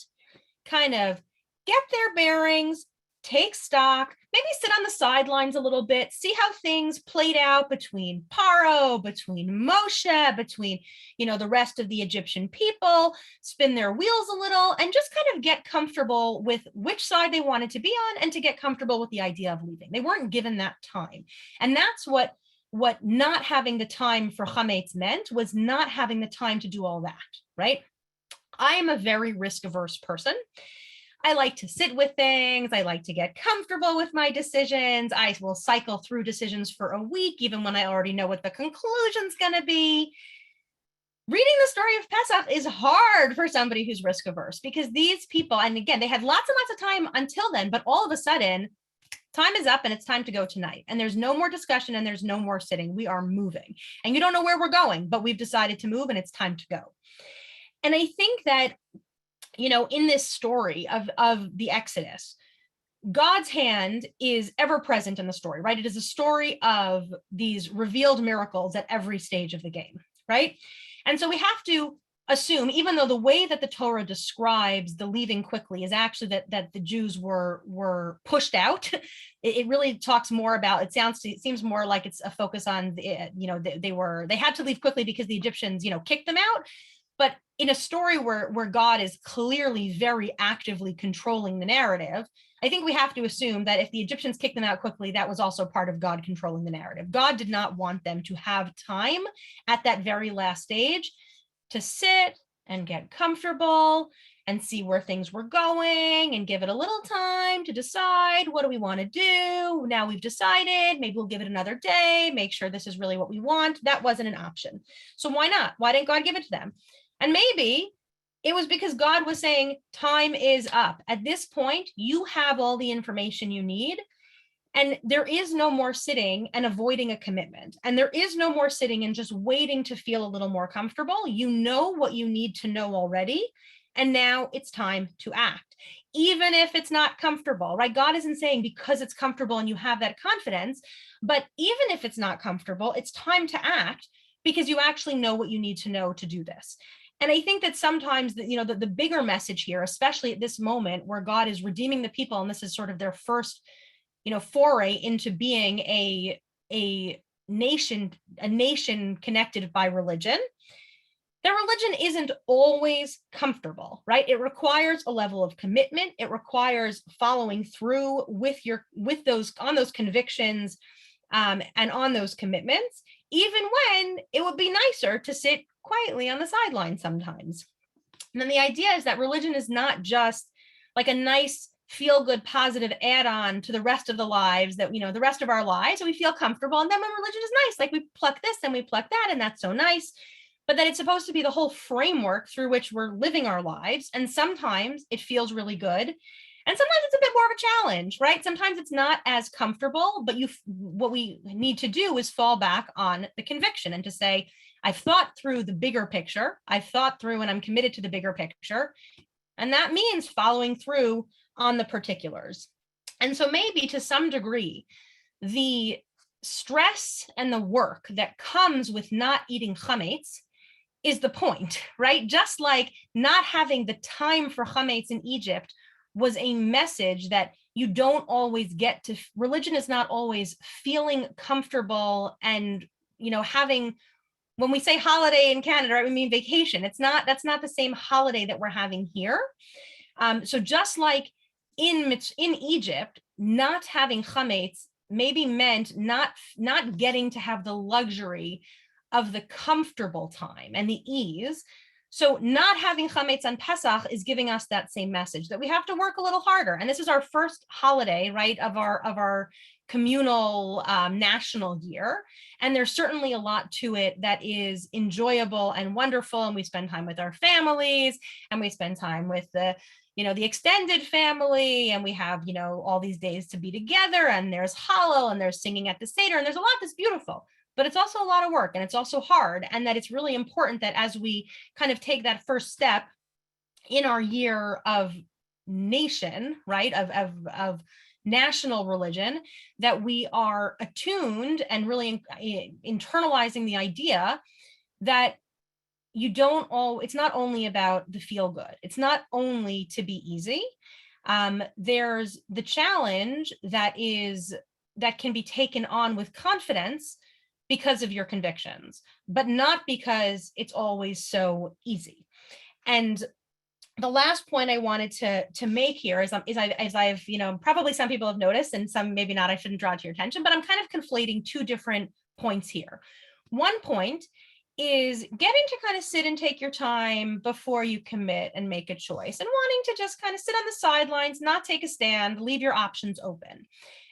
kind of get their bearings, take stock, maybe sit on the sidelines a little bit, see how things played out between Paro, between Moshe, between, the rest of the Egyptian people, spin their wheels a little, and just kind of get comfortable with which side they wanted to be on and to get comfortable with the idea of leaving. They weren't given that time. And that's what not having the time for Chametz meant, was not having the time to do all that, right? I am a very risk-averse person. I like to sit with things. I like to get comfortable with my decisions. I will cycle through decisions for a week, even when I already know what the conclusion's going to be. Reading the story of Pesach is hard for somebody who's risk averse, because these people, and again, they had lots and lots of time until then, but all of a sudden, time is up and it's time to go tonight. And there's no more discussion and there's no more sitting. We are moving. And you don't know where we're going, but we've decided to move and it's time to go. And I think that, in this story of the Exodus, God's hand is ever present in the story, right? It is a story of these revealed miracles at every stage of the game, right? And so we have to assume, even though the way that the Torah describes the leaving quickly is actually that the Jews were pushed out, it really talks more about, it seems more like it's a focus on, they had to leave quickly because the Egyptians, kicked them out. But in a story where God is clearly very actively controlling the narrative, I think we have to assume that if the Egyptians kicked them out quickly, that was also part of God controlling the narrative. God did not want them to have time at that very last stage to sit and get comfortable and see where things were going and give it a little time to decide, what do we want to do? Now we've decided, maybe we'll give it another day, make sure this is really what we want. That wasn't an option. So why not? Why didn't God give it to them? And maybe it was because God was saying, time is up. At this point, you have all the information you need. And there is no more sitting and avoiding a commitment. And there is no more sitting and just waiting to feel a little more comfortable. You know what you need to know already. And now it's time to act, even if it's not comfortable, right? God isn't saying because it's comfortable and you have that confidence, but even if it's not comfortable, it's time to act because you actually know what you need to know to do this. And I think that sometimes the bigger message here, especially at this moment where God is redeeming the people, and this is sort of their first, foray into being a nation connected by religion. Their religion isn't always comfortable, right? It requires a level of commitment. It requires following through with those convictions and on those commitments, even when it would be nicer to sit quietly on the sideline sometimes. And then the idea is that religion is not just like a nice feel-good positive add-on to the rest of the lives that, the rest of our lives, so we feel comfortable. And then when religion is nice, like we pluck this and we pluck that, and that's so nice, but that it's supposed to be the whole framework through which we're living our lives. And sometimes it feels really good. And sometimes it's a bit more of a challenge, right? Sometimes it's not as comfortable, but what we need to do is fall back on the conviction and to say, I've thought through the bigger picture. I've thought through and I'm committed to the bigger picture. And that means following through on the particulars. And so maybe to some degree, the stress and the work that comes with not eating chametz is the point, right? Just like not having the time for chametz in Egypt was a message that you don't always get to. Religion is not always feeling comfortable and, having, when we say holiday in Canada, right, we mean vacation. That's not the same holiday that we're having here. So just like in Egypt, not having chametz maybe meant not getting to have the luxury of the comfortable time and the ease. So not having chametz on Pesach is giving us that same message, that we have to work a little harder. And this is our first holiday, right, of our communal national year. And there's certainly a lot to it that is enjoyable and wonderful. And we spend time with our families, and we spend time with the extended family, and we have, all these days to be together, and there's Hallel, and there's singing at the Seder, and there's a lot that's beautiful, but it's also a lot of work, and it's also hard. And that it's really important that as we kind of take that first step in our year of nation, right, of national religion, that we are attuned and really internalizing the idea that it's not only about the feel good. It's not only to be easy. There's the challenge that can be taken on with confidence because of your convictions, but not because it's always so easy. And the last point I wanted to make here is I've probably some people have noticed, and some maybe not, I shouldn't draw to your attention, but I'm kind of conflating two different points here. One point is getting to kind of sit and take your time before you commit and make a choice, and wanting to just kind of sit on the sidelines, not take a stand, leave your options open.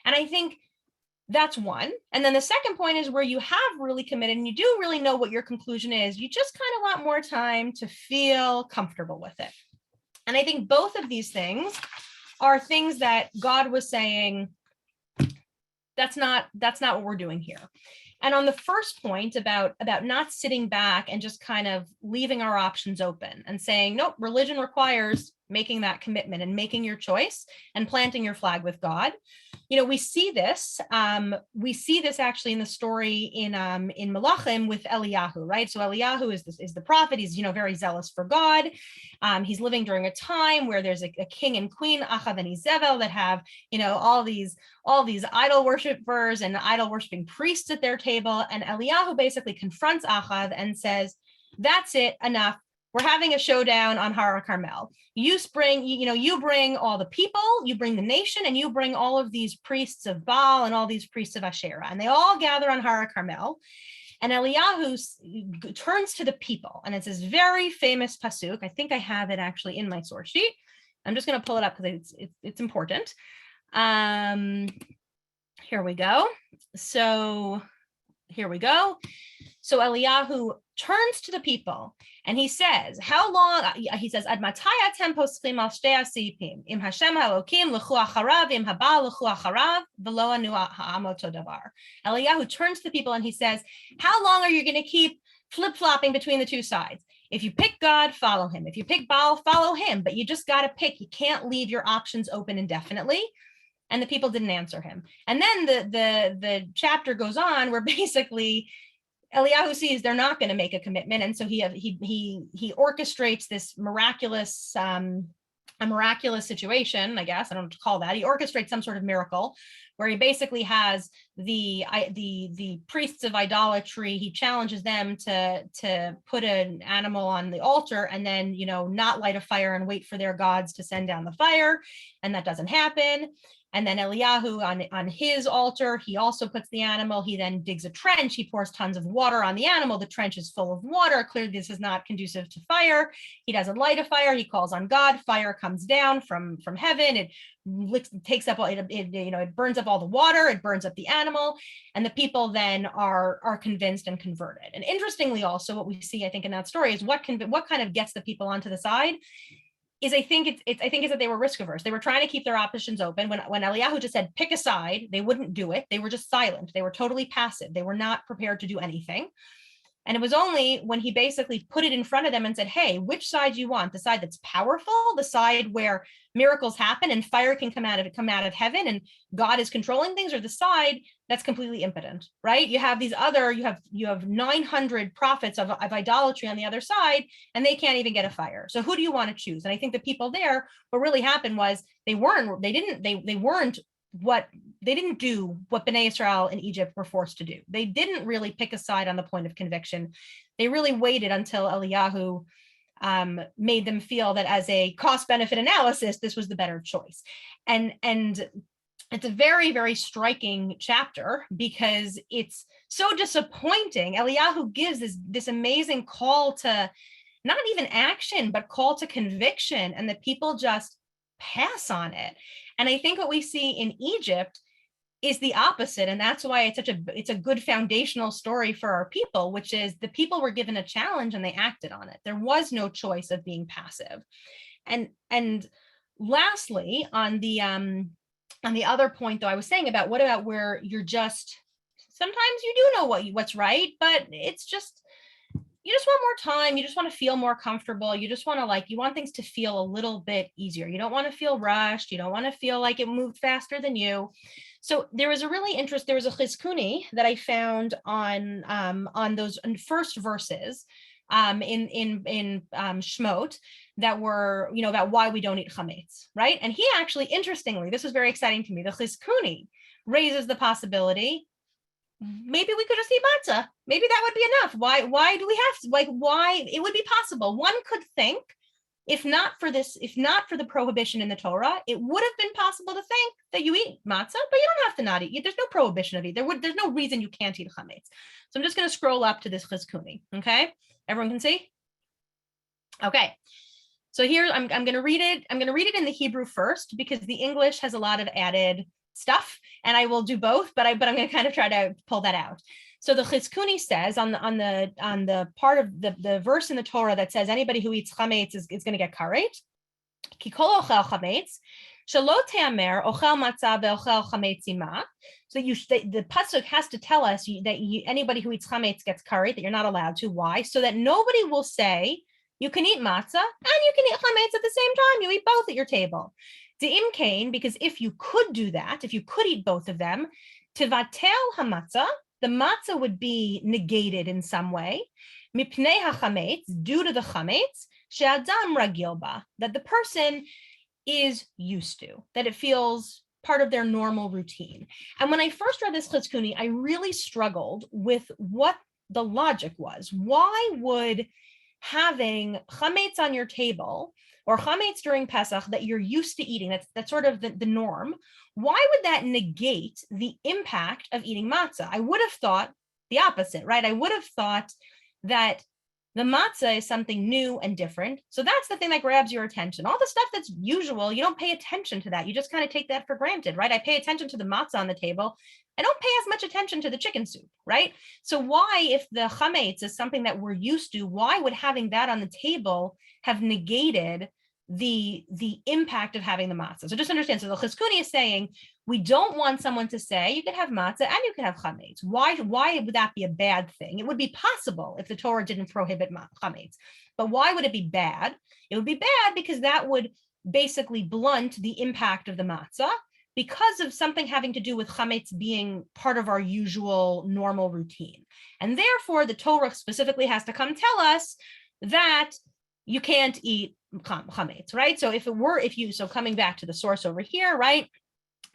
And I think that's one. And then the second point is where you have really committed and you do really know what your conclusion is. You just kind of want more time to feel comfortable with it. And I think both of these things are things that God was saying, that's not what we're doing here. And on the first point about not sitting back and just kind of leaving our options open and saying, nope, religion requires making that commitment and making your choice and planting your flag with God. We see this actually in the story in Malachim with Eliyahu, right? So Eliyahu is the prophet. He's, very zealous for God. He's living during a time where there's a king and queen, Achav and Izebel, that have, all these idol worshipers and idol worshiping priests at their table. And Eliyahu basically confronts Achav and says, that's it, enough. We're having a showdown on Har Carmel. You bring all the people, you bring the nation, and you bring all of these priests of Baal and all these priests of Asherah, and they all gather on Har Carmel. And Eliyahu turns to the people, and it's this very famous pasuk. I think I have it actually in my source sheet. I'm just going to pull it up because it's important. Here we go. So Eliyahu turns to the people and he says, how long, he says, Ad mataya atem poschim al shtei asipim, im Hashem ha'elokim l'chu acharav, im ha'Baal l'chu acharav, v'lo anu ha'am oto davar. Eliyahu turns to the people and he says, how long are you going to keep flip-flopping between the two sides? If you pick God, follow him. If you pick Baal, follow him. But you just got to pick. You can't leave your options open indefinitely. And the people didn't answer him. And then the chapter goes on where basically Eliyahu sees they're not going to make a commitment, and so he orchestrates this miraculous situation, I guess. I don't know what to call that. He orchestrates some sort of miracle where he basically has the priests of idolatry. He challenges them to put an animal on the altar and then, not light a fire and wait for their gods to send down the fire, and that doesn't happen. And then Eliyahu on his altar, he also puts the animal. He then digs a trench. He pours tons of water on the animal. The trench is full of water. Clearly, this is not conducive to fire. He doesn't light a fire. He calls on God. Fire comes down from heaven. It takes up, it burns up all the water. It burns up the animal. And the people then are convinced and converted. And interestingly, also what we see, I think, in that story is what kind of gets the people onto the side. I think it's that they were risk averse. They were trying to keep their options open. When Eliyahu just said, pick a side, they wouldn't do it. They were just silent. They were totally passive. They were not prepared to do anything. And it was only when he basically put it in front of them and said, hey, which side do you want? The side that's powerful, the side where miracles happen and fire can come out of heaven and God is controlling things, or the side that's completely impotent, right? You have you have 900 prophets of idolatry on the other side, and they can't even get a fire. So who do you want to choose? And I think the people there, what really happened was they didn't do what Bnei Israel in Egypt were forced to do. They didn't really pick a side on the point of conviction. They really waited until Eliyahu made them feel that as a cost benefit analysis, this was the better choice. And it's a very, very striking chapter because it's so disappointing. Eliyahu gives this amazing call to not even action, but call to conviction, and the people just pass on it. And I think what we see in Egypt is the opposite. And that's why it's a good foundational story for our people, which is the people were given a challenge and they acted on it. There was no choice of being passive. And lastly, on the other point, though, I was saying about what about where you're just, sometimes you do know what's right, but it's just, you just want more time. You just want to feel more comfortable. You just want to you want things to feel a little bit easier. You don't want to feel rushed. You don't want to feel like it moved faster than you. So there was a chizkuni that I found on those first verses in Shmot that were, about why we don't eat chametz, right? And he actually, interestingly, this was very exciting to me, the chizkuni raises the possibility, maybe we could just eat matzah. Maybe that would be enough. Why do we have to, why it would be possible? One could think, if not for the prohibition in the Torah, it would have been possible to think that you eat matzah, but you don't have to not eat. There's no prohibition of it. There's no reason you can't eat chametz. So I'm just going to scroll up to this chizkuni. Okay, everyone can see. Okay, so here I'm going to read it. I'm going to read it in the Hebrew first because the English has a lot of added stuff, and I will do both. But I'm going to kind of try to pull that out. So the chizkuni says on the part of the verse in the Torah that says anybody who eats chametz is going to get karet. Ki kol ochel chametz shelo te'amer ochel matzah ve'ochel chametz ima. So the pasuk has to tell us that anybody who eats chametz gets karet, that you're not allowed to. Why? So that nobody will say you can eat matzah and you can eat chametz at the same time. You eat both at your table. De'im kain, because if you could do that, if you could eat both of them, tivatel hamatzah, the matzah would be negated in some way, mipnei hachametz, due to the chametz, she'adam ragil ba, that the person is used to, that it feels part of their normal routine. And when I first read this chizkuni, I really struggled with what the logic was. Why would having chametz on your table or chametz during Pesach that you're used to eating, that's sort of the norm, why would that negate the impact of eating matzah? I would have thought the opposite, right? I would have thought that the matzah is something new and different. So that's the thing that grabs your attention. All the stuff that's usual, you don't pay attention to that. You just kind of take that for granted, right? I pay attention to the matzah on the table. I don't pay as much attention to the chicken soup, right? So why, if the chametz is something that we're used to, why would having that on the table have negated the impact of having the matzah? So just understand, so the chizkuni is saying, we don't want someone to say, you could have matzah and you could have chametz. Why would that be a bad thing? It would be possible if the Torah didn't prohibit chametz. But why would it be bad? It would be bad because that would basically blunt the impact of the matzah because of something having to do with chametz being part of our usual normal routine. And therefore, the Torah specifically has to come tell us that you can't eat chametz, right? So so coming back to the source over here, right?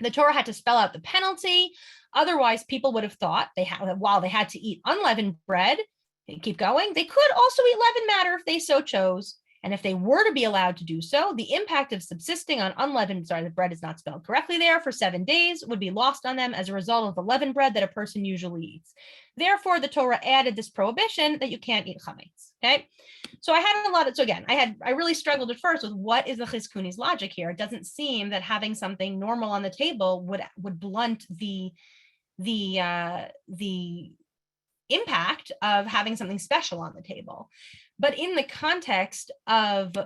The Torah had to spell out the penalty. Otherwise, people would have thought while they had to eat unleavened bread, keep going, they could also eat leavened matter if they so chose. And if they were to be allowed to do so, the impact of subsisting on the bread is not spelled correctly there, for 7 days would be lost on them as a result of the leavened bread that a person usually eats. Therefore, the Torah added this prohibition that you can't eat chametz, okay? So I really struggled at first with what is the chizkuni's logic here. It doesn't seem that having something normal on the table would blunt the impact of having something special on the table. But in the context of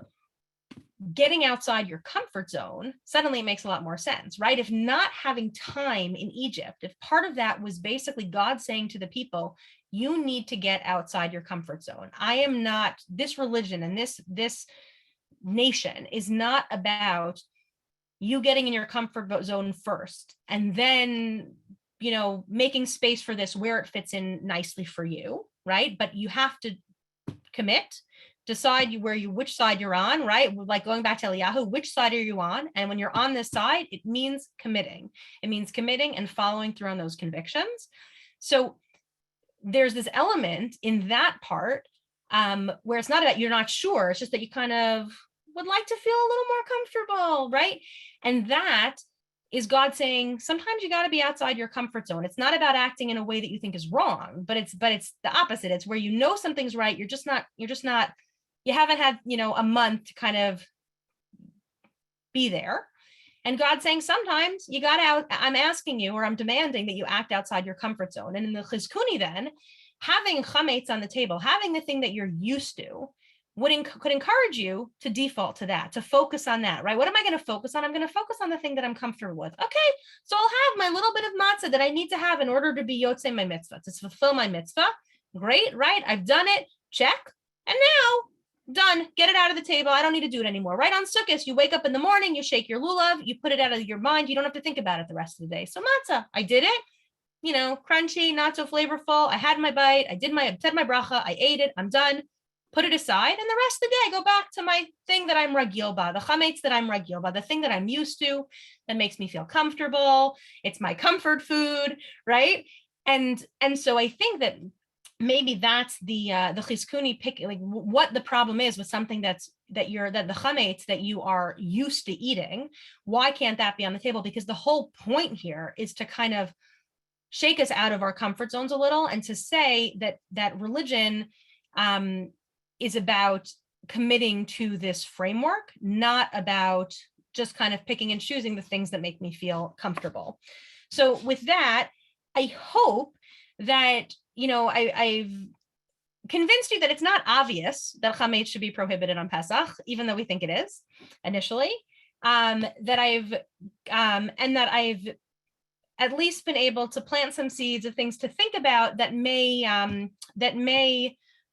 getting outside your comfort zone, suddenly it makes a lot more sense, right? If not having time in Egypt, if part of that was basically God saying to the people, you need to get outside your comfort zone. This religion and this nation is not about you getting in your comfort zone first and then, making space for this where it fits in nicely for you, right? But you have to commit, decide which side you're on, right? Like going back to Eliyahu, which side are you on? And when you're on this side, it means committing. It means committing and following through on those convictions. So there's this element in that part where it's not that you're not sure, it's just that you kind of would like to feel a little more comfortable, right? And that is God saying, sometimes you got to be outside your comfort zone. It's not about acting in a way that you think is wrong, but it's the opposite. It's where you know something's right. You haven't had, a month to kind of be there. And God's saying, sometimes you got to, I'm asking you, or I'm demanding that you act outside your comfort zone. And in the Chizkuni then, having Chametz on the table, having the thing that you're used to, could encourage you to default to that, to focus on that, right? What am I going to focus on? I'm going to focus on the thing that I'm comfortable with. Okay, so I'll have my little bit of matzah that I need to have in order to be yotzei my mitzvah, to fulfill my mitzvah. Great, right? I've done it, check. And now, done, get it out of the table. I don't need to do it anymore, right? On Sukkot, you wake up in the morning, you shake your lulav, you put it out of your mind. You don't have to think about it the rest of the day. So matzah, I did it, crunchy, not so flavorful. I had my bite. I said my bracha. I ate it. I'm done. Put it aside, and the rest of the day, go back to my thing that I'm ragil ba, the chametz that I'm ragil ba, the thing that I'm used to, that makes me feel comfortable. It's my comfort food, right? And so I think that maybe that's the chizkuni pick, like what the problem is with something that the chametz that you are used to eating. Why can't that be on the table? Because the whole point here is to kind of shake us out of our comfort zones a little, and to say that religion is about committing to this framework, not about just kind of picking and choosing the things that make me feel comfortable. So with that, I hope that, I've convinced you that it's not obvious that Chametz should be prohibited on Pesach, even though we think it is initially, that I've at least been able to plant some seeds of things to think about that may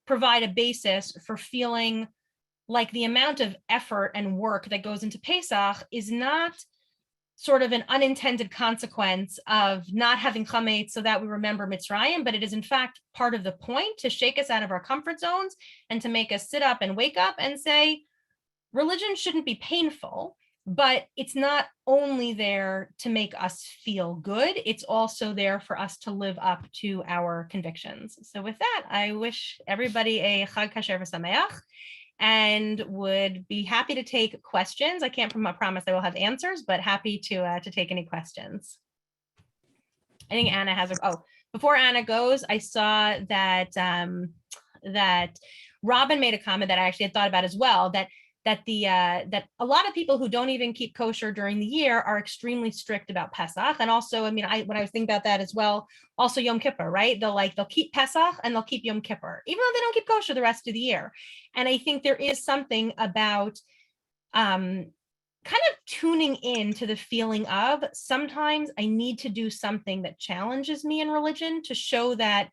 provide a basis for feeling like the amount of effort and work that goes into Pesach is not sort of an unintended consequence of not having Chametz so that we remember Mitzrayim, but it is in fact part of the point to shake us out of our comfort zones and to make us sit up and wake up and say, religion shouldn't be painful, but it's not only there to make us feel good, it's also there for us to live up to our convictions. So with that, I wish everybody a Chag Kasher v'Sameach, and would be happy to take questions. I can't promise I will have answers, but happy to take any questions. I think Anna has before Anna goes, I saw that that Robin made a comment that I actually had thought about as well, that a lot of people who don't even keep kosher during the year are extremely strict about Pesach. And also, when I was thinking about that as well, also Yom Kippur, right? They'll keep Pesach and they'll keep Yom Kippur, even though they don't keep kosher the rest of the year. And I think there is something about kind of tuning in to the feeling of, sometimes I need to do something that challenges me in religion to show that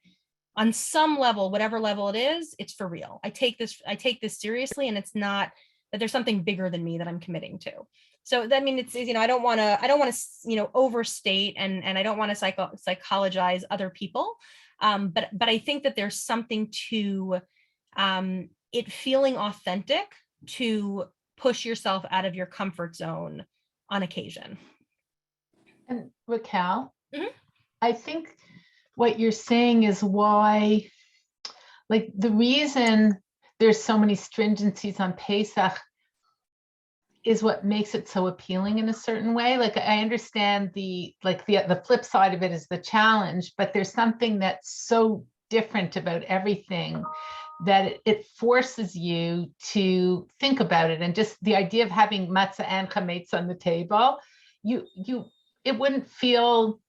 on some level, whatever level it is, it's for real. I take this seriously, and it's not that there's something bigger than me that I'm committing to. So that means it's, I don't want to overstate, and I don't want to psychologize other people. But I think that there's something to it feeling authentic to push yourself out of your comfort zone on occasion. And Raquel, I think what you're saying is why, like, the reason there's so many stringencies on Pesach is what makes it so appealing in a certain way. Like, I understand the flip side of it is the challenge, but there's something that's so different about everything that it forces you to think about it. And just the idea of having matzah and chametz on the table, it wouldn't feel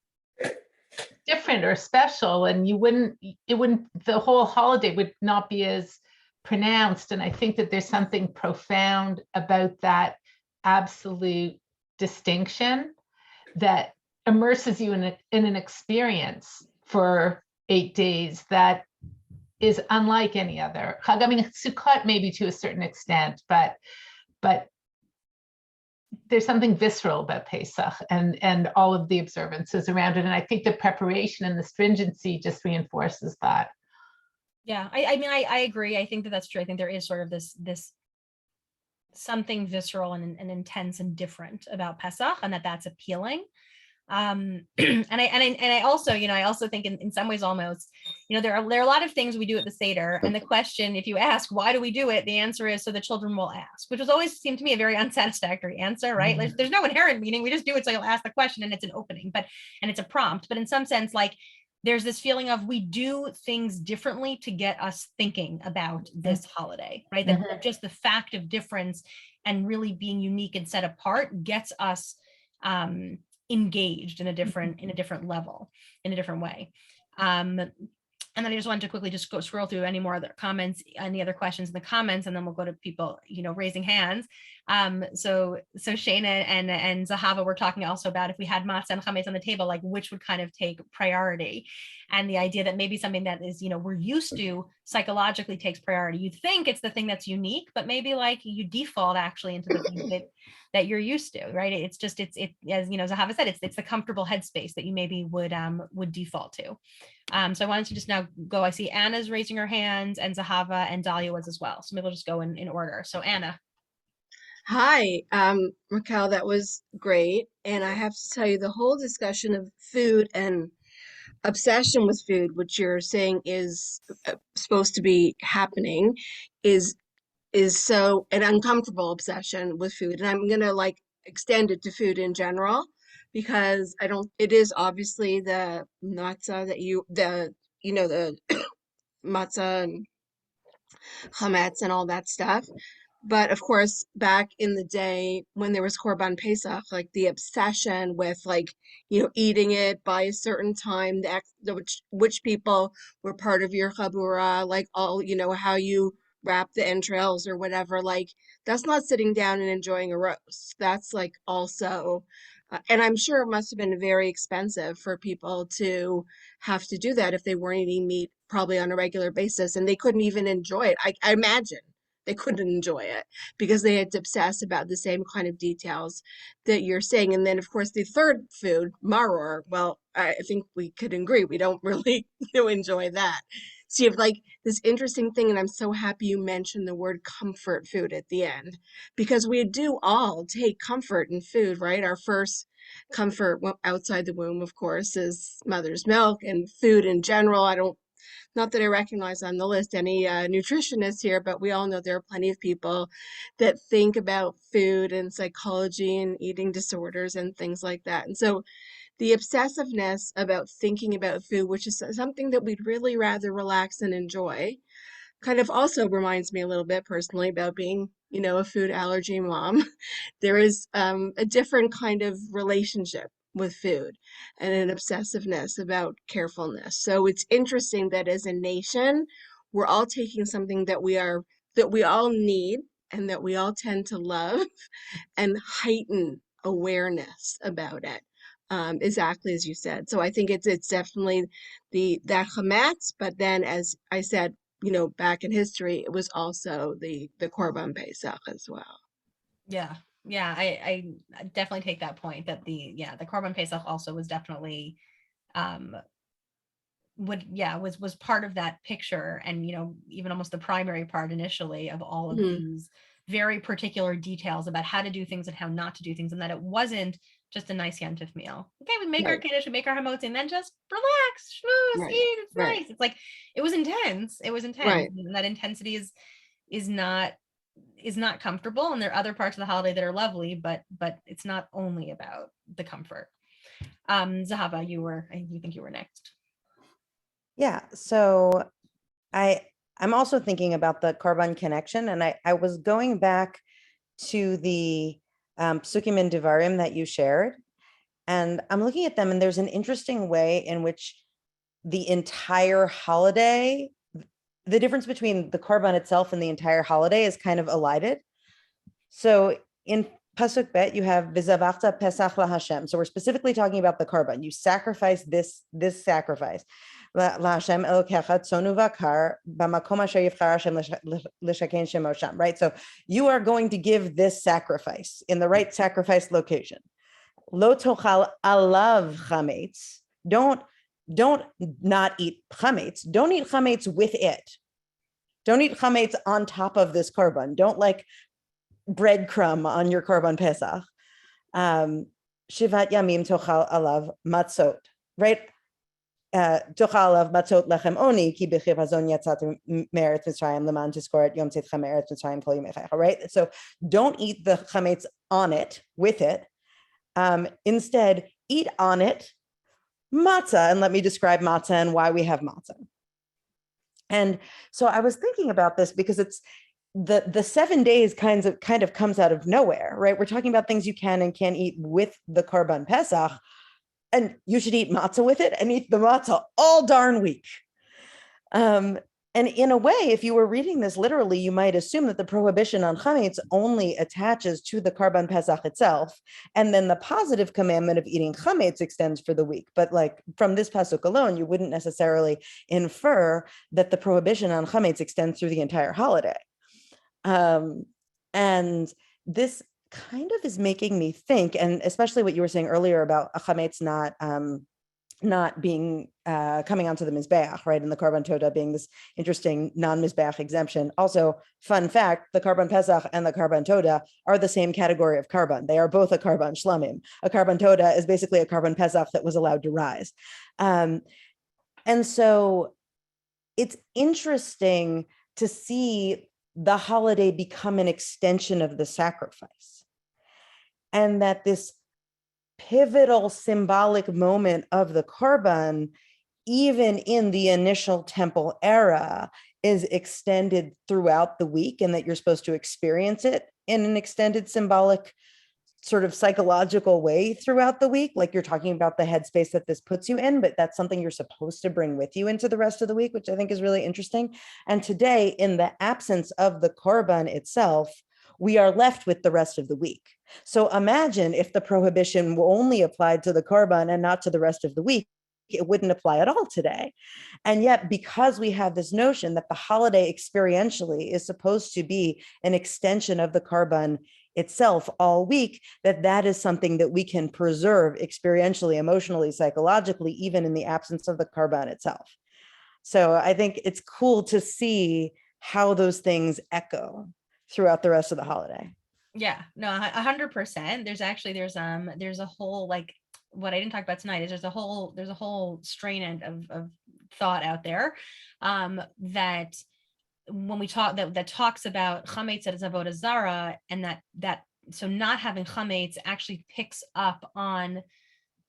different or special, and the whole holiday would not be as pronounced. And I think that there's something profound about that absolute distinction that immerses you in an experience for 8 days that is unlike any other. I mean, Sukkot maybe to a certain extent, but there's something visceral about Pesach and all of the observances around it. And I think the preparation and the stringency just reinforces that. Yeah, I agree. I think that's true. I think there is sort of this something visceral and intense and different about Pesach, and that's appealing. And I also, I also think in some ways almost, there are a lot of things we do at the Seder, and the question, if you ask, why do we do it? The answer is so the children will ask, which has always seemed to me a very unsatisfactory answer, right? Like, there's no inherent meaning. We just do it so you'll ask the question and it's an opening, and it's a prompt. But in some sense, like, there's this feeling of we do things differently to get us thinking about this holiday, right? That just the fact of difference and really being unique and set apart gets us engaged in a different level, in a different way. And then I just wanted to quickly just go scroll through any more other comments, any other questions in the comments, and then we'll go to people, raising hands. So Shana and Zahava were talking also about if we had matzah and chametz on the table, like which would kind of take priority, and the idea that maybe something that is, we're used to psychologically takes priority. You think it's the thing that's unique, but maybe like you default actually into the thing that you're used to, right? It's just, as Zahava said, it's the comfortable headspace that you maybe would default to. So I wanted to just now go, I see Anna's raising her hand, and Zahava and Dahlia was as well. So maybe we'll just go in order. So Anna. Hi, Raquel, that was great. And I have to tell you, the whole discussion of food and obsession with food, which you're saying is supposed to be happening, is so an uncomfortable obsession with food. And I'm gonna like extend it to food in general, because it is obviously the matzah the matzah and Hamates and all that stuff. But of course, back in the day when there was Korban Pesach, like the obsession with eating it by a certain time, which people were part of your chabura, like all, how you wrap the entrails or whatever, like that's not sitting down and enjoying a roast. That's like also, and I'm sure it must have been very expensive for people to have to do that if they weren't eating meat probably on a regular basis, and they couldn't even enjoy it. I imagine they couldn't enjoy it because they had to obsess about the same kind of details that you're saying. And then, of course, the third food, maror, well, I think we could agree we don't really enjoy that. So you have like this interesting thing, and I'm so happy you mentioned the word comfort food at the end, because we do all take comfort in food, right? Our first comfort outside the womb, of course, is mother's milk, and food in general. Not that I recognize on the list any nutritionists here, but we all know there are plenty of people that think about food and psychology and eating disorders and things like that. And so the obsessiveness about thinking about food, which is something that we'd really rather relax and enjoy, kind of also reminds me a little bit personally about being, a food allergy mom. There is a different kind of relationship with food and an obsessiveness about carefulness. So it's interesting that as a nation, we're all taking something that we all need and that we all tend to love and heighten awareness about it, exactly as you said. So I think it's definitely that Chametz, but then as I said, back in history, it was also the Korban Pesach as well. Yeah. I definitely take that point that the Korban Pesach also was definitely was part of that picture, and even almost the primary part initially of all of these very particular details about how to do things and how not to do things, and that it wasn't just a nice Yantif meal. Okay, we make our Kiddush, we make our Hamates, and then just relax, schmooze, eat, it's nice. It's like, it was intense. Right. And that intensity is not comfortable, and there are other parts of the holiday that are lovely, but it's not only about the comfort. Zahava, I think you were next. Yeah, so I'm also thinking about the Korban connection, and I was going back to the Psukim and Devarim that you shared, and I'm looking at them, and there's an interesting way in which the entire holiday, the difference between the Korban itself and the entire holiday is kind of elided. So in Pasuk Bet, you have V'zavachta Pesach LaHashem. So we're specifically talking about the Korban. You sacrifice this sacrifice. LaHashem Elokecha tzonu v'akar b'makom asher yivchar Hashem l'shaken shemo sham. Right? So you are going to give this sacrifice in the right sacrifice location. Lo tochal alav chametz. Don't not eat chametz. Don't eat chametz with it. Don't eat chametz on top of this korban. Don't like breadcrumb on your korban pesach. Shivat Yamim Tochal Alav Matzot, right? Tochal Alav Matzot Lechem Oni, Ki B'chiv Hazon Yatzat Me'eretz Mitzrayim Leman Tizkoret Yom Tzitcha Me'eretz Mitzrayim Kol Yimei Chaycha, right? So don't eat the chametz on it, with it. Instead, eat on it matzah, and let me describe matzah and why we have matzah. And so I was thinking about this because it's the 7 days kind of comes out of nowhere, right? We're talking about things you can and can't eat with the Korban Pesach, and you should eat matzah with it and eat the matzah all darn week. And in a way, if you were reading this literally, you might assume that the prohibition on chametz only attaches to the Korban Pesach itself, and then the positive commandment of eating chametz extends for the week. But like from this pasuk alone, you wouldn't necessarily infer that the prohibition on chametz extends through the entire holiday. And this kind of is making me think, and especially what you were saying earlier about a chametz not being coming onto the Mizbeach, right? And the Korban Todah being this interesting non-Mizbeach exemption. Also, fun fact, the Korban Pesach and the Korban Todah are the same category of Korban. They are both a Korban Shlamim. A Korban Todah is basically a Korban Pesach that was allowed to rise. And so it's interesting to see the holiday become an extension of the sacrifice. And that this pivotal symbolic moment of the Korban, even in the initial temple era, is extended throughout the week, and that you're supposed to experience it in an extended symbolic sort of psychological way throughout the week. Like you're talking about the headspace that this puts you in, but that's something you're supposed to bring with you into the rest of the week, which I think is really interesting. And today, in the absence of the Korban itself, we are left with the rest of the week. So imagine if the prohibition only applied to the Korban and not to the rest of the week, it wouldn't apply at all today. And yet, because we have this notion that the holiday experientially is supposed to be an extension of the Korban itself all week, that is something that we can preserve experientially, emotionally, psychologically, even in the absence of the Korban itself. So I think it's cool to see how those things echo throughout the rest of the holiday. Yeah, no, 100%. There's a whole, like, what I didn't talk about tonight is there's a whole strain of thought out there that when we talk that talks about chametz as avodah zara, and that so not having chametz actually picks up on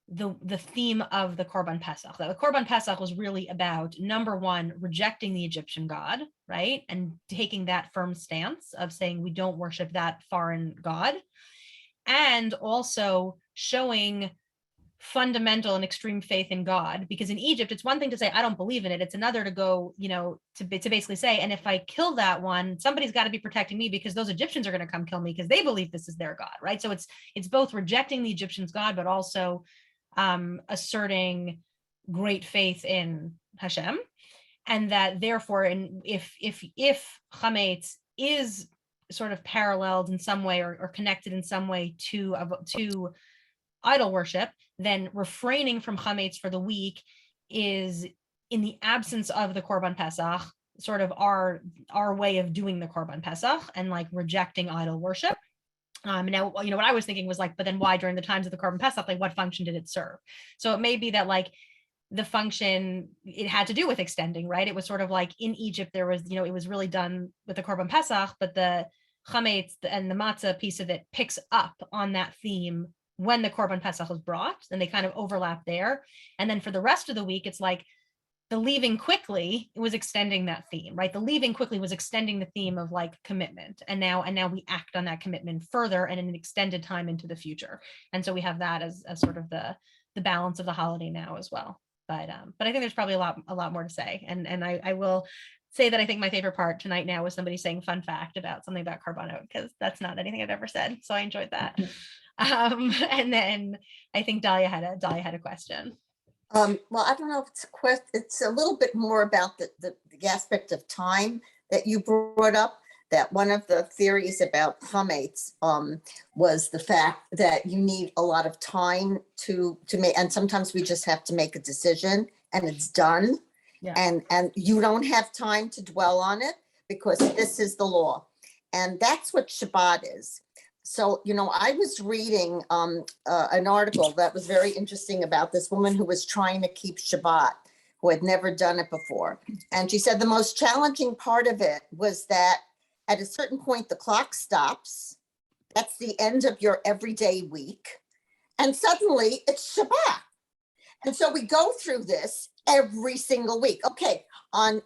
the theme of the Korban Pesach. The Korban Pesach was really about, number one, rejecting the Egyptian god, right? And taking that firm stance of saying we don't worship that foreign god. And also showing fundamental and extreme faith in God, because in Egypt, it's one thing to say, I don't believe in it. It's another to go, to basically say, and if I kill that one, somebody's got to be protecting me, because those Egyptians are going to come kill me because they believe this is their God, right? So it's both rejecting the Egyptians' God, but also asserting great faith in Hashem. And that therefore, if chametz is sort of paralleled in some way or connected in some way to idol worship, then refraining from chametz for the week is, in the absence of the Korban Pesach, sort of our way of doing the Korban Pesach and like rejecting idol worship. Now, what I was thinking was like, but then why during the times of the Korban Pesach, like what function did it serve? So it may be that like the function, it had to do with extending, right? It was sort of like in Egypt, there was, it was really done with the Korban Pesach, but the chametz and the matzah piece of it picks up on that theme when the Korban Pesach was brought, and they kind of overlap there. And then for the rest of the week, it's like the leaving quickly, it was extending that theme, right? The leaving quickly was extending the theme of like commitment. And now we act on that commitment further and in an extended time into the future. And so we have that as sort of the balance of the holiday now as well. But I think there's probably a lot more to say. And I will say that I think my favorite part tonight now was somebody saying fun fact about something about korbanot, because that's not anything I've ever said. So I enjoyed that. And then I think Dahlia had a question. Well, I don't know if it's a question. It's a little bit more about the aspect of time that you brought up. That one of the theories about chametz was the fact that you need a lot of time to make, and sometimes we just have to make a decision and it's done. Yeah. And you don't have time to dwell on it because this is the law. And that's what Shabbat is. So, I was reading an article that was very interesting about this woman who was trying to keep Shabbat, who had never done it before. And she said the most challenging part of it was that at a certain point, the clock stops. That's the end of your everyday week. And suddenly it's Shabbat. And so we go through this every single week. Okay, on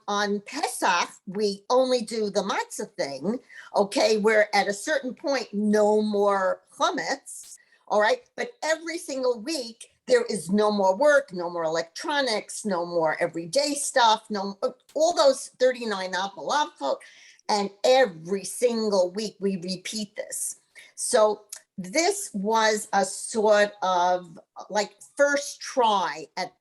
Pesach, we only do the matzah thing, okay, where at a certain point, no more chametz, all right? But every single week, there is no more work, no more electronics, no more everyday stuff, no, all those 39 apalavot, and every single week we repeat this. So this was a sort of like first try at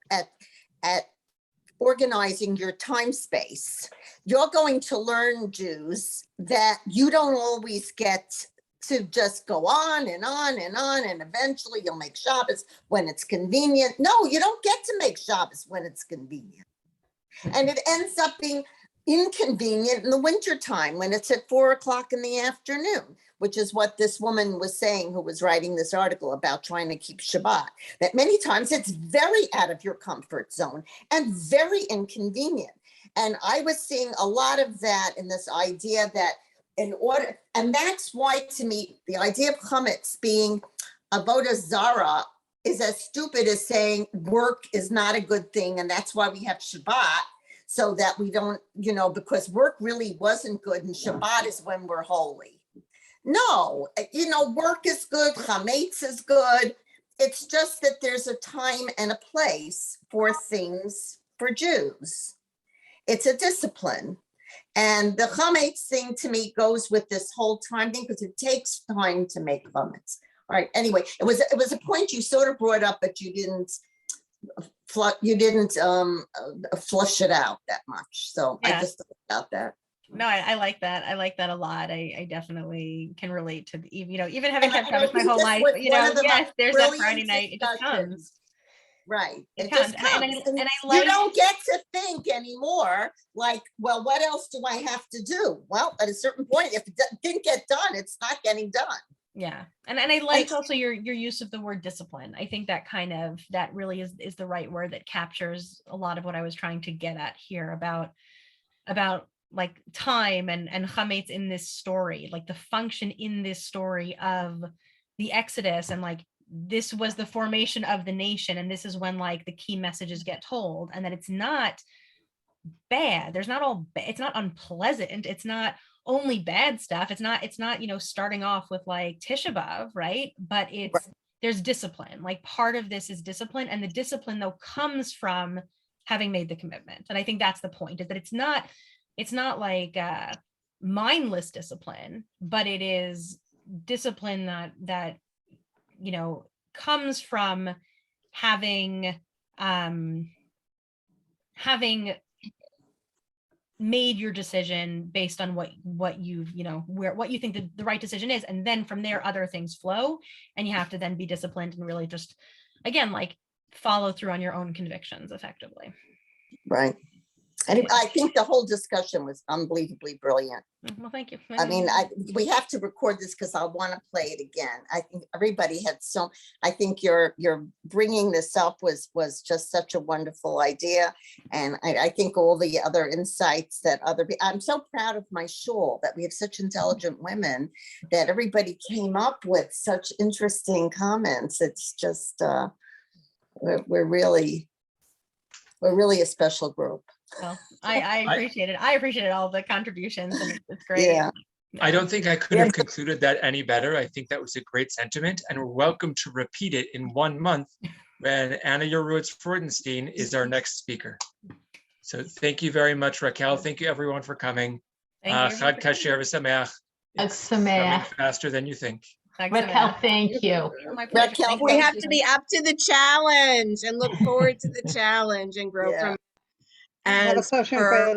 organizing your time space. You're going to learn, Jews, that you don't always get to just go on and on and on, and eventually you'll make Shabbos when it's convenient. No, you don't get to make Shabbos when it's convenient. And it ends up being inconvenient in the wintertime when it's at 4 o'clock in the afternoon, which is what this woman was saying who was writing this article about trying to keep Shabbat, that many times it's very out of your comfort zone and very inconvenient. And I was seeing a lot of that in this idea that in order, and that's why to me, the idea of Chametz being avodah zara is as stupid as saying work is not a good thing. And that's why we have Shabbat, so that we don't, because work really wasn't good and Shabbat is when we're holy. No, work is good, Chametz is good. It's just that there's a time and a place for things for Jews. It's a discipline. And the Chametz thing to me goes with this whole time thing because it takes time to make Chametz. All right, anyway, it was a point you sort of brought up, but you didn't flush it out that much. So yeah. I just thought about that. No, I like that. I like that a lot. I definitely can relate to even having kept Shabbos my whole life. Yes, there's that Friday night. It just comes. Right. It just comes. And I like, you don't get to think anymore. Like, well, what else do I have to do? Well, at a certain point, if it didn't get done, it's not getting done. Yeah. And I like also your use of the word discipline. I think that really is the right word that captures a lot of what I was trying to get at here about like time and Chametz in this story, like the function in this story of the Exodus, and like this was the formation of the nation, and this is when like the key messages get told, and that it's not bad. There's not all it's not unpleasant. It's not only bad stuff. It's not starting off with like Tisha B'Av, right? But there's discipline. Like part of this is discipline, and the discipline though comes from having made the commitment. And I think that's the point, is that it's not like mindless discipline, but it is discipline that comes from having made your decision based on what you think the right decision is, and then from there other things flow, and you have to then be disciplined and really just again like follow through on your own convictions effectively. Right. And I think the whole discussion was unbelievably brilliant. Well, thank you. I mean, we have to record this because I want to play it again. I think everybody had I think your bringing this up was just such a wonderful idea. And I think all the other insights that I'm so proud of my shul that we have such intelligent women, that everybody came up with such interesting comments. It's just, we're really a special group. Well, I appreciate it. I appreciated all the contributions, and it's great. Yeah. I don't think I could have concluded that any better. I think that was a great sentiment, and we're welcome to repeat it in 1 month when Anna Yerowitz-Freudenstein is our next speaker. So thank you very much, Raquel. Thank you everyone for coming. Chag Kasher v'Sameach. It's coming faster than you think. Raquel, thank you. Raquel, we have to be up to the challenge and look forward to the challenge and grow from as per